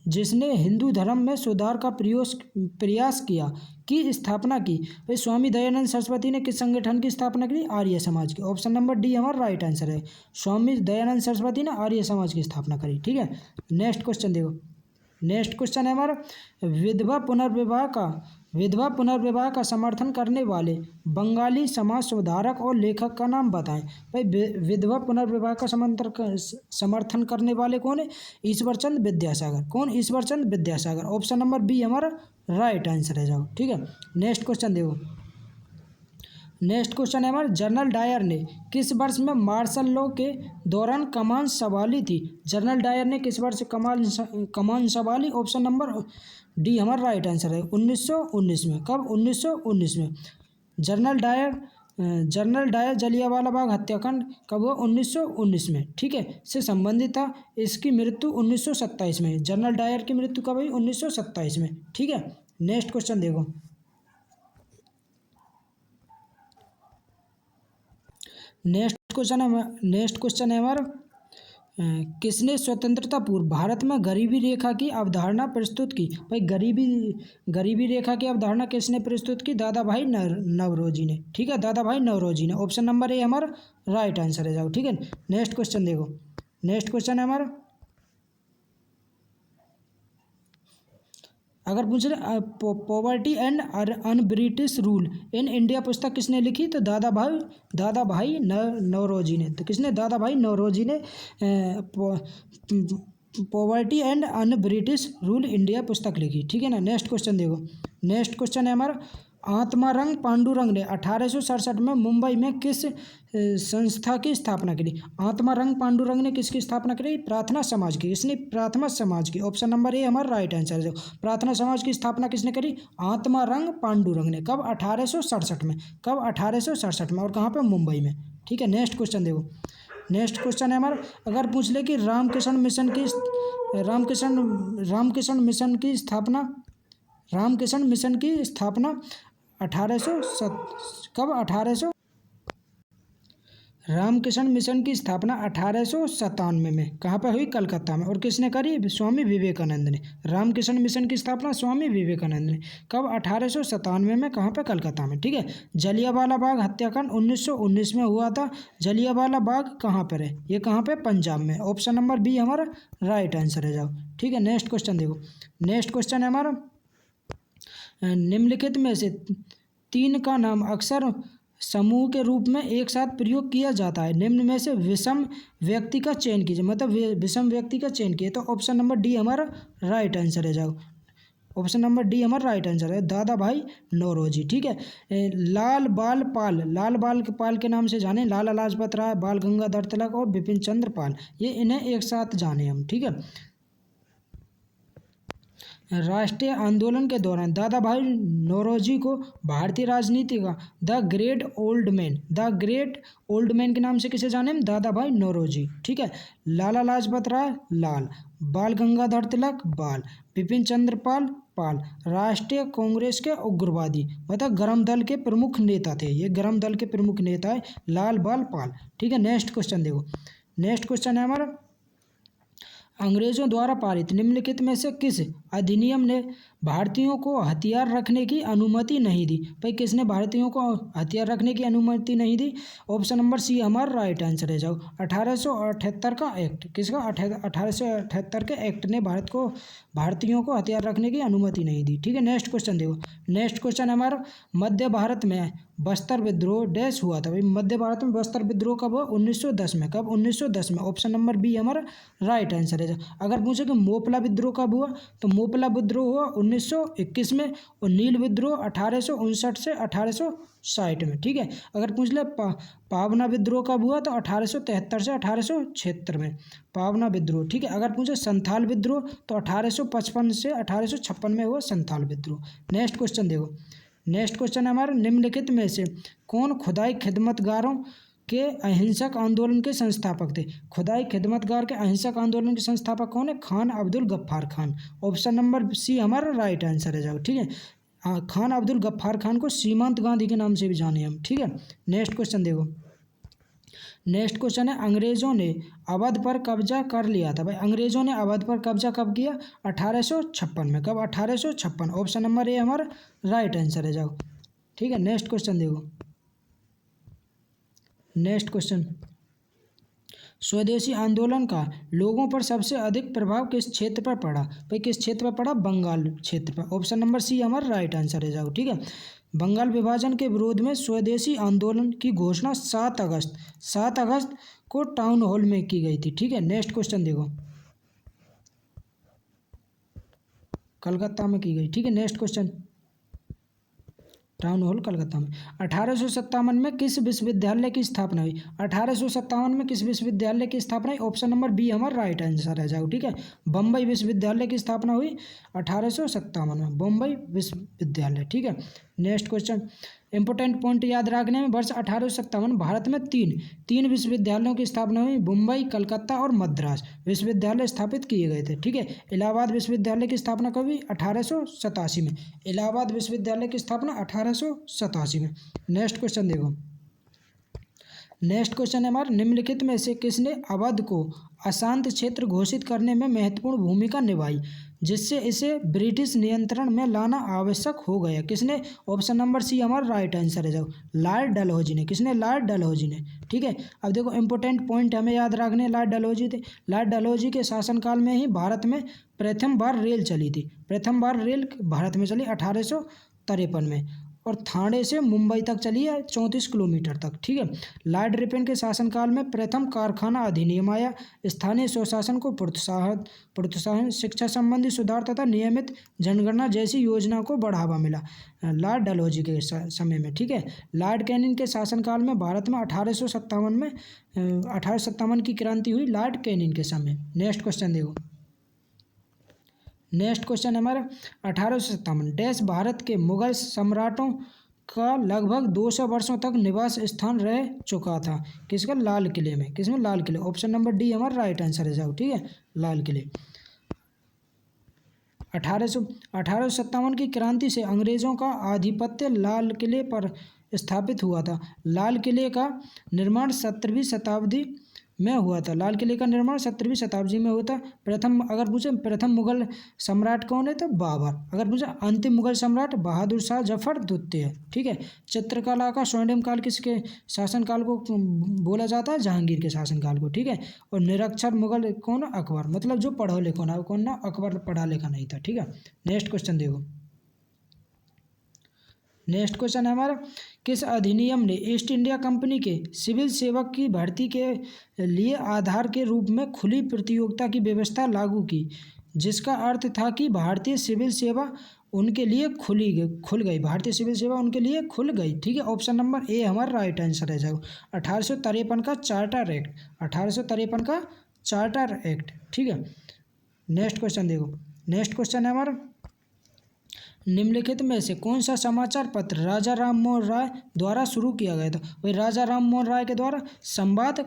जिसने हिंदू धर्म में सुधार का प्रयास किया की स्थापना की। भाई स्वामी दयानंद सरस्वती ने किस संगठन की स्थापना की? आर्य समाज की। ऑप्शन नंबर डी हमारा राइट आंसर है। स्वामी दयानंद सरस्वती ने आर्य समाज की स्थापना करी, ठीक है। नेक्स्ट क्वेश्चन देखो, नेक्स्ट क्वेश्चन है हमारा विधवा पुनर्विवाह का समर्थन करने वाले बंगाली समाज सुधारक और लेखक का नाम बताएं। भाई विधवा पुनर्विवाह का समर्थन करने वाले कौन है? ईश्वरचंद विद्यासागर। कौन? Ishwarchand Vidyasagar. Option number B हमारा राइट आंसर है, जाओ, ठीक है। नेक्स्ट क्वेश्चन देखो, नेक्स्ट क्वेश्चन है हमारा जनरल डायर ने किस वर्ष में मार्शल लॉ के दौरान कमान संभाली थी? जनरल डायर ने किस वर्ष कमान संभाली? ऑप्शन नंबर डी हमारा राइट आंसर है 1919 में। कब? 1919 में। जनरल डायर जलियांवाला बाग हत्याकांड कब हुआ? 1919 में, ठीक है, से संबंधित था। इसकी मृत्यु 1927 में। जनरल डायर की मृत्यु कब हुई? 1927 में, ठीक है। नेक्स्ट क्वेश्चन देखो, नेक्स्ट क्वेश्चन है हमारा किसने स्वतंत्रता पूर्व भारत में गरीबी रेखा की अवधारणा प्रस्तुत की? भाई गरीबी रेखा की अवधारणा किसने प्रस्तुत की? दादा भाई नौरोजी ने, ठीक है, दादा भाई नौरोजी ने। ऑप्शन नंबर ए हमारा राइट आंसर है, जाओ, ठीक है। नेक्स्ट क्वेश्चन देखो, नेक्स्ट क्वेश्चन है हमारा अगर पूछ रहे poverty and un British rule in India पुस्तक किसने लिखी? तो दादा भाई नौरोजी ने। तो किसने? दादा भाई नौरोजी ने poverty and un British rule India पुस्तक लिखी, ठीक है ना। नेक्स्ट क्वेश्चन देखो, नेक्स्ट क्वेश्चन है हमारा आत्मारंग पांडुरंग ने 1867 में मुंबई में किस संस्था की स्थापना करी? आत्मारंग पांडुरंग ने किसकी स्थापना करी? प्रार्थना समाज की। इसने प्रार्थना समाज की। ऑप्शन नंबर ए हमारा राइट आंसर है। प्रार्थना समाज की स्थापना किसने करी? आत्मारंग पांडुरंग ने। कब? 1867 में। कब? 1867 में। और कहाँ पे? मुंबई में, ठीक है। नेक्स्ट क्वेश्चन देखो, नेक्स्ट क्वेश्चन है हमारा अगर पूछ ले कि रामकृष्ण मिशन की स्थापना 1800 कब? रामकृष्ण मिशन की स्थापना 1897 में कहाँ पर हुई? कलकत्ता में। और किसने करी? स्वामी विवेकानंद ने। रामकृष्ण मिशन की स्थापना स्वामी विवेकानंद ने। कब? 1897 में। कहाँ पर? कलकत्ता में, ठीक है। जलियांवाला बाग हत्याकांड 1919 में हुआ था। जलियांवाला बाग कहाँ पर है? ये कहाँ पे? पंजाब में। ऑप्शन नंबर बी हमारा राइट आंसर है, जाओ, ठीक है। नेक्स्ट क्वेश्चन देखो, नेक्स्ट क्वेश्चन है हमारा निम्नलिखित में से 3 का नाम अक्सर समूह के रूप में एक साथ प्रयोग किया जाता है। निम्न में से विषम व्यक्ति का चयन कीजिए, मतलब विषम व्यक्ति का चयन कीजिए। तो ऑप्शन नंबर डी हमारा राइट आंसर है, जाओ, ऑप्शन नंबर डी हमारा राइट आंसर है, दादा भाई नौरोजी, ठीक है। लाल बाल पाल के नाम से जाने लाला लाजपत राय, बाल गंगाधर तिलक और बिपिन चंद्र पाल, ये इन्हें एक साथ जाने हम, ठीक है। राष्ट्रीय आंदोलन के दौरान दादा भाई नौरोजी को भारतीय राजनीति का द ग्रेट ओल्ड मैन के नाम से किसे जाने हम? दादा भाई नौरोजी, ठीक है। लाला लाजपत राय लाल, बाल गंगाधर तिलक बाल, बिपिन चंद्र पाल राष्ट्रीय कांग्रेस के उग्रवादी मतलब गरम दल के प्रमुख नेता थे। ये गरम दल के प्रमुख नेता है लाल बाल पाल, ठीक है। नेक्स्ट क्वेश्चन देखो, नेक्स्ट क्वेश्चन है हमारा अंग्रेजों द्वारा पारित निम्नलिखित में से किस अधिनियम ने भारतीयों को हथियार रखने की अनुमति नहीं दी? भाई किसने भारतीयों को हथियार रखने की अनुमति नहीं दी? ऑप्शन नंबर सी हमारा राइट आंसर है, जाओ, 1878 का एक्ट। किसका? 1878 के एक्ट ने भारतीयों को हथियार रखने की अनुमति नहीं दी, ठीक है। नेक्स्ट क्वेश्चन देखो, नेक्स्ट क्वेश्चन हमारा मध्य भारत में बस्तर विद्रोह डैश हुआ था। भाई मध्य भारत में बस्तर विद्रोह कब हुआ? 1910 में। कब? 1910 में। ऑप्शन नंबर बी हमारा राइट आंसर है। अगर पूछे कि मोपला विद्रोह कब हुआ, तो मोपला विद्रोह हुआ 1921 में और नील विद्रोह 1859 से 1860 में, ठीक है। अगर पूछ ले पावना विद्रोह कब हुआ, तो 1873 से 1876 में पावना विद्रोह, ठीक है। अगर पूछे संथाल विद्रोह तो 1855 से 1856 में हुआ संथाल विद्रोह। नेक्स्ट क्वेश्चन देखो, नेक्स्ट क्वेश्चन हमारा निम्नलिखित में से कौन खुदाई खिदमतगारों के अहिंसक आंदोलन के संस्थापक थे? खुदाई खिदमतगार के अहिंसक आंदोलन के संस्थापक कौन है? Khan Abdul Ghaffar Khan. Option number C हमारा राइट आंसर है जाओ, ठीक है। खान अब्दुल गफ्फार खान को सीमांत गांधी के नाम से भी जाने हम, ठीक है। नेक्स्ट क्वेश्चन देखो, नेक्स्ट क्वेश्चन है अंग्रेजों ने अवध पर कब्जा कर लिया था। भाई अंग्रेजों ने अवध पर कब्जा कब किया? 1856 में। कब? 1856। ऑप्शन नंबर ए हमारा राइट आंसर है जाओ, ठीक है। नेक्स्ट क्वेश्चन देखो, नेक्स्ट क्वेश्चन, स्वदेशी आंदोलन का लोगों पर सबसे अधिक प्रभाव किस क्षेत्र पर पड़ा? भाई किस क्षेत्र पर पड़ा? बंगाल क्षेत्र पर। ऑप्शन नंबर सी हमारा राइट आंसर है जाओ, ठीक है। बंगाल विभाजन के विरोध में स्वदेशी आंदोलन की घोषणा 7 अगस्त को टाउन हॉल में की गई थी, ठीक है। नेक्स्ट क्वेश्चन देखो, कलकत्ता में की गई, ठीक है। Next question, town hall Calcutta में। 1857 में किस विश्वविद्यालय की स्थापना हुई? 1857 में किस विश्वविद्यालय की स्थापना हुई? ऑप्शन नंबर बी हमारा राइट आंसर है जाओ, ठीक है। बम्बई विश्वविद्यालय की स्थापना हुई 1857 में, बम्बई विश्वविद्यालय, ठीक है। नेक्स्ट क्वेश्चन, इंपोर्टेंट पॉइंट याद रखने में, वर्ष 1857 भारत में तीन विश्वविद्यालयों की स्थापना हुई, मुंबई, कलकत्ता और मद्रास विश्वविद्यालय स्थापित किए गए थे, ठीक है। इलाहाबाद विश्वविद्यालय की स्थापना कब हुई? 1887 में। इलाहाबाद विश्वविद्यालय की स्थापना 1887 में। नेक्स्ट क्वेश्चन देखो, नेक्स्ट क्वेश्चन है हमारा, निम्नलिखित में से किसने अवध को अशांत क्षेत्र घोषित करने में महत्वपूर्ण भूमिका निभाई, जिससे इसे ब्रिटिश नियंत्रण में लाना आवश्यक हो गया? किसने? ऑप्शन नंबर सी हमारा राइट आंसर है जाओ, लॉर्ड डलहौजी ने। किसने? लॉर्ड डलहौजी ने, ठीक है। अब देखो इंपॉर्टेंट पॉइंट हमें याद रखने, लॉर्ड डलहौजी थे। लॉर्ड डलहौजी के शासनकाल में ही भारत में प्रथम बार रेल चली थी। प्रथम बार रेल भारत में चली 1853 में, और थाने से मुंबई तक चली है 34 किलोमीटर तक, ठीक है। लॉर्ड रिपन के शासनकाल में प्रथम कारखाना अधिनियम आया। स्थानीय स्वशासन को प्रोत्साहन, शिक्षा संबंधी सुधार तथा नियमित जनगणना जैसी योजना को बढ़ावा मिला लॉर्ड डलहौजी के समय में, ठीक है। लॉर्ड कैनिंग के शासनकाल में भारत में 1857 की क्रांति हुई लॉर्ड कैनिंग के समय। नेक्स्ट क्वेश्चन देखो, नेक्स्ट क्वेश्चन हमारा 1857 डैश भारत के मुगल सम्राटों का लगभग 200 वर्षों तक निवास स्थान रह चुका था? किसका? लाल किले में। किसमें? लाल किले। ऑप्शन नंबर डी हमारा राइट आंसर है जाओ, ठीक है, लाल किले। 1857 की क्रांति से अंग्रेजों का आधिपत्य लाल किले पर स्थापित हुआ था। लाल किले का निर्माण 17वीं शताब्दी में हुआ था। लाल किले का निर्माण 17वीं शताब्दी में हुआ था। प्रथम अगर पूछे प्रथम मुगल सम्राट कौन है तो बाबर। अगर पूछे अंतिम मुगल सम्राट बहादुर शाह जफर द्वितीय, ठीक है। चित्रकला का स्वर्णिम काल किसके शासनकाल को बोला जाता है? जहांगीर के शासनकाल को, ठीक है। और निरक्षर मुगल कौन? अकबर। मतलब जो पढ़ो लिखो ना, कौन ना? अकबर पढ़ा लिखा नहीं था, ठीक है। नेक्स्ट क्वेश्चन देखो, नेक्स्ट क्वेश्चन है हमारा, किस अधिनियम ने ईस्ट इंडिया कंपनी के सिविल सेवक की भर्ती के लिए आधार के रूप में खुली प्रतियोगिता की व्यवस्था लागू की, जिसका अर्थ था कि भारतीय सिविल सेवा उनके लिए खुल गई। भारतीय सिविल सेवा उनके लिए खुल गई, ठीक है। ऑप्शन नंबर ए हमारा राइट आंसर है जाओ, 1853 का चार्टर एक्ट। 1853 का चार्टर एक्ट, ठीक है। नेक्स्ट क्वेश्चन देखो, नेक्स्ट क्वेश्चन है हमारा, निम्नलिखित में से कौन सा समाचार पत्र राजा राम मोहन राय द्वारा शुरू किया गया था? वही राजा राम मोहन राय के द्वारा संवाद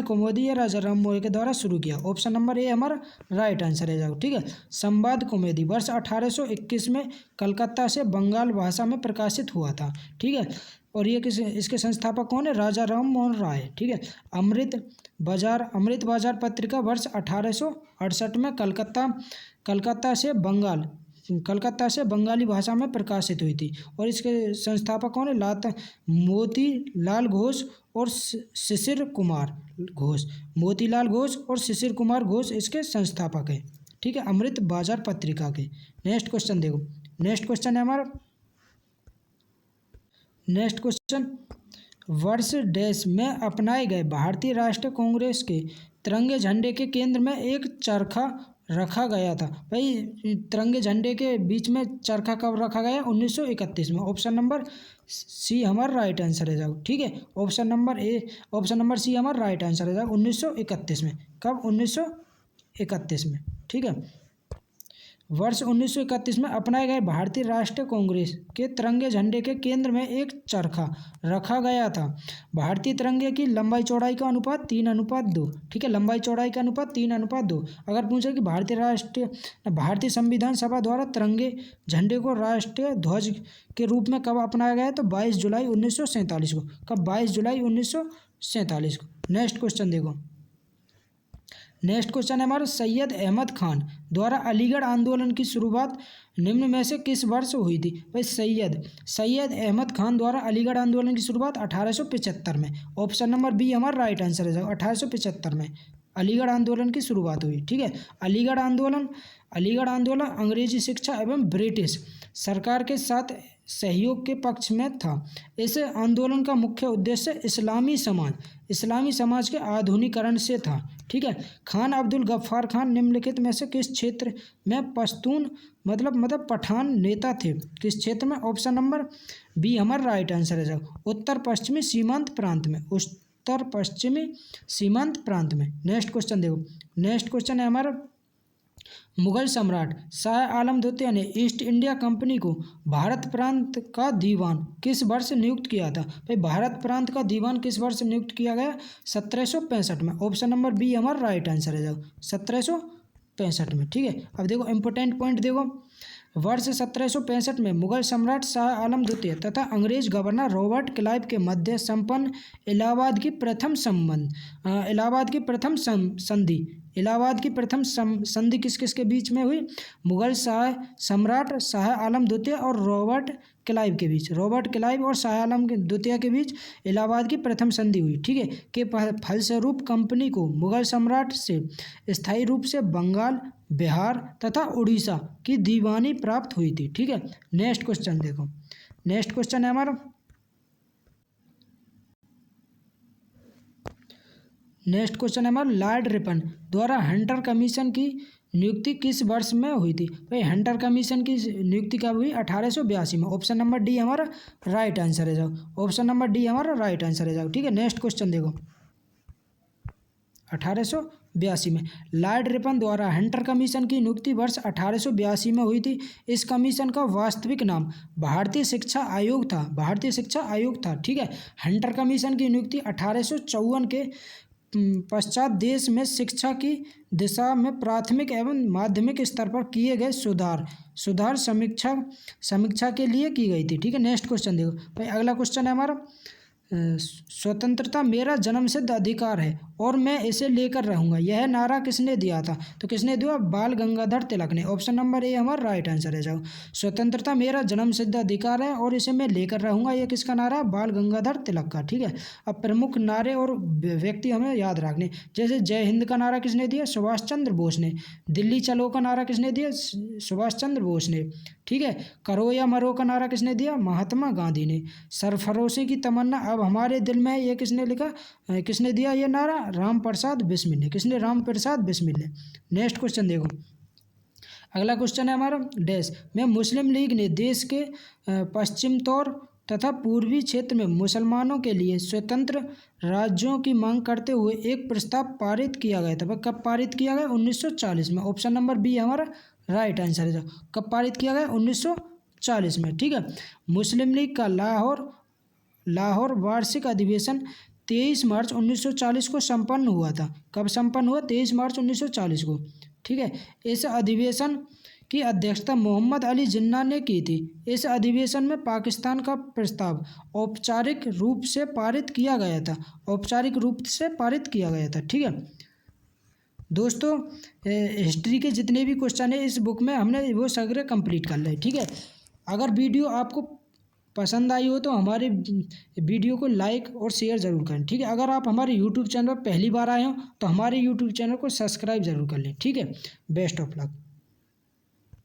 कौमुदी या राजा राम मोहन के द्वारा शुरू किया। ऑप्शन नंबर ए हमारा राइट आंसर है जाओ, ठीक है। संवाद कौमुदी वर्ष 1821 में कलकत्ता से बंगाल भाषा में प्रकाशित हुआ था, ठीक है। और ये इसके संस्थापक कौन है? राजा राम मोहन राय, ठीक है। अमृत बाजार पत्रिका वर्ष 1868 में कलकत्ता से बंगाली भाषा में प्रकाशित हुई थी। और इसके संस्थापक कौन है? मोतीलाल घोष और शिशिर कुमार घोष। मोतीलाल घोष और शिशिर कुमार घोष इसके संस्थापक है, ठीक है, अमृत बाजार पत्रिका के। नेक्स्ट क्वेश्चन देखो, नेक्स्ट क्वेश्चन है हमारा, नेक्स्ट क्वेश्चन, वर्ष डैश में अपनाए गए भारतीय राष्ट्रीय कांग्रेस के तिरंगे झंडे के केंद्र में एक चरखा रखा गया था? भाई तिरंगे झंडे के बीच में चरखा कब रखा गया? 1931 में। ऑप्शन नंबर सी हमारा राइट आंसर है जाओ, ठीक है। ऑप्शन नंबर सी हमारा राइट आंसर है जाओ, 1931 में। कब? 1931 में, ठीक है। वर्ष 1931 में अपनाए गए भारतीय राष्ट्रीय कांग्रेस के तिरंगे झंडे के केंद्र में एक चरखा रखा गया था। भारतीय तिरंगे की लंबाई चौड़ाई का अनुपात 3:2। ठीक है, लंबाई चौड़ाई का अनुपात 3:2। अगर पूछे कि भारतीय संविधान सभा द्वारा तिरंगे झंडे को राष्ट्रीय ध्वज के रूप में कब अपनाया गया है, तो 22 जुलाई 1947 को। कब? 22 जुलाई 1947 को। नेक्स्ट क्वेश्चन देखो। नेक्स्ट क्वेश्चन है हमारा, सैयद अहमद खान द्वारा अलीगढ़ आंदोलन की शुरुआत निम्न में से किस वर्ष हुई थी? भाई सैयद अहमद खान द्वारा अलीगढ़ आंदोलन की शुरुआत 1875 में। ऑप्शन नंबर बी हमारा राइट आंसर है। 1875 में अलीगढ़ आंदोलन की शुरुआत हुई। ठीक है, अलीगढ़ आंदोलन अंग्रेजी शिक्षा एवं ब्रिटिश सरकार के साथ सहयोग के पक्ष में था। इस आंदोलन का मुख्य उद्देश्य इस्लामी समाज के आधुनिकीकरण से था। ठीक है, खान अब्दुल गफ्फार खान निम्नलिखित में से किस क्षेत्र में पश्तून मतलब पठान नेता थे? किस क्षेत्र में? ऑप्शन नंबर बी हमारा राइट आंसर है। उत्तर पश्चिमी सीमांत प्रांत में। नेक्स्ट क्वेश्चन देखो। नेक्स्ट क्वेश्चन है हमारा, मुगल सम्राट शाह आलम द्वितीय ने ईस्ट इंडिया कंपनी को भारत प्रांत का दीवान किस वर्ष नियुक्त किया था? भाई भारत प्रांत का दीवान किस वर्ष नियुक्त किया गया? 1765 में। ऑप्शन नंबर बी हमारा राइट आंसर है। 1765 में। ठीक है, अब देखो इंपॉर्टेंट पॉइंट देखो। वर्ष 1765 में मुगल सम्राट शाह आलम द्वितीय तथा अंग्रेज गवर्नर रॉबर्ट क्लाइव के मध्य संपन्न इलाहाबाद की प्रथम संधि किस के बीच में हुई? मुगल सम्राट शाह आलम द्वितीय और रॉबर्ट क्लाइव के बीच। रॉबर्ट क्लाइव और शाह आलम द्वितीय के बीच इलाहाबाद की प्रथम संधि हुई। ठीक है, के फलस्वरूप कंपनी को मुगल सम्राट से स्थायी रूप से बंगाल, बिहार तथा उड़ीसा की दीवानी प्राप्त हुई थी। ठीक है, नेक्स्ट क्वेश्चन देखो। नेक्स्ट क्वेश्चन है हमारा, लॉर्ड रिपन द्वारा हंटर कमीशन की नियुक्ति किस वर्ष में हुई थी? भाई हंटर कमीशन की नियुक्ति कब हुई? 1882 में। ऑप्शन नंबर डी हमारा राइट आंसर है। ऑप्शन नंबर डी हमारा राइट आंसर है। ठीक है, नेक्स्ट क्वेश्चन देखो। 1882 में लॉर्ड रिपन द्वारा हंटर कमीशन की नियुक्ति वर्ष 1882 में हुई थी। इस कमीशन का वास्तविक नाम भारतीय शिक्षा आयोग था। ठीक है, हंटर कमीशन की नियुक्ति 1854 के पश्चात देश में शिक्षा की दिशा में प्राथमिक एवं माध्यमिक स्तर पर किए गए सुधार समीक्षा के लिए की गई थी। ठीक है, नेक्स्ट क्वेश्चन देखो। भाई अगला क्वेश्चन है हमारा, स्वतंत्रता मेरा जन्मसिद्ध अधिकार है और मैं इसे लेकर रहूंगा, यह नारा किसने दिया था? तो किसने दिया? बाल गंगाधर तिलक ने। ऑप्शन नंबर ए हमारा राइट आंसर है। स्वतंत्रता मेरा जन्मसिद्ध अधिकार है और इसे मैं लेकर रहूंगा, यह किसका नारा है? बाल गंगाधर तिलक का। ठीक है, अब प्रमुख नारे और व्यक्ति हमें याद रखने, जैसे जय हिंद का नारा किसने दिया? सुभाष चंद्र बोस ने। दिल्ली चलो का नारा किसने दिया? सुभाष चंद्र बोस ने। ठीक है, करो या मरो का नारा किसने दिया? महात्मा गांधी ने। सरफरोशी की तमन्ना अब हमारे दिल में है, ये किसने दिया ये नारा? राम प्रसाद बिस्मिल ने। किसने? राम प्रसाद बिस्मिल ने। नेक्स्ट क्वेश्चन देखो। अगला क्वेश्चन है हमारा, डैश में मुस्लिम लीग ने देश के पश्चिम तौर तथा पूर्वी क्षेत्र में मुसलमानों के लिए स्वतंत्र राज्यों की मांग करते हुए एक प्रस्ताव पारित किया गया था। कब पारित किया गया? 1940 में। ऑप्शन नंबर बी हमारा राइट आंसर है। कब पारित किया गया? 1940 में। ठीक है, मुस्लिम लीग का लाहौर वार्षिक अधिवेशन 23 मार्च 1940 को संपन्न हुआ था। कब संपन्न हुआ? 23 मार्च 1940 को। ठीक है, इस अधिवेशन की अध्यक्षता मोहम्मद अली जिन्ना ने की थी। इस अधिवेशन में पाकिस्तान का प्रस्ताव औपचारिक रूप से पारित किया गया था। ठीक है दोस्तों, हिस्ट्री के जितने भी क्वेश्चन है इस बुक में हमने वो सगरे कंप्लीट कर लिए। ठीक है, अगर वीडियो आपको पसंद आई हो तो हमारे वीडियो को लाइक और शेयर ज़रूर करें। ठीक है, अगर आप हमारे यूट्यूब चैनल पर पहली बार आए हो तो हमारे यूट्यूब चैनल को सब्सक्राइब ज़रूर कर लें। ठीक है, बेस्ट ऑफ लक।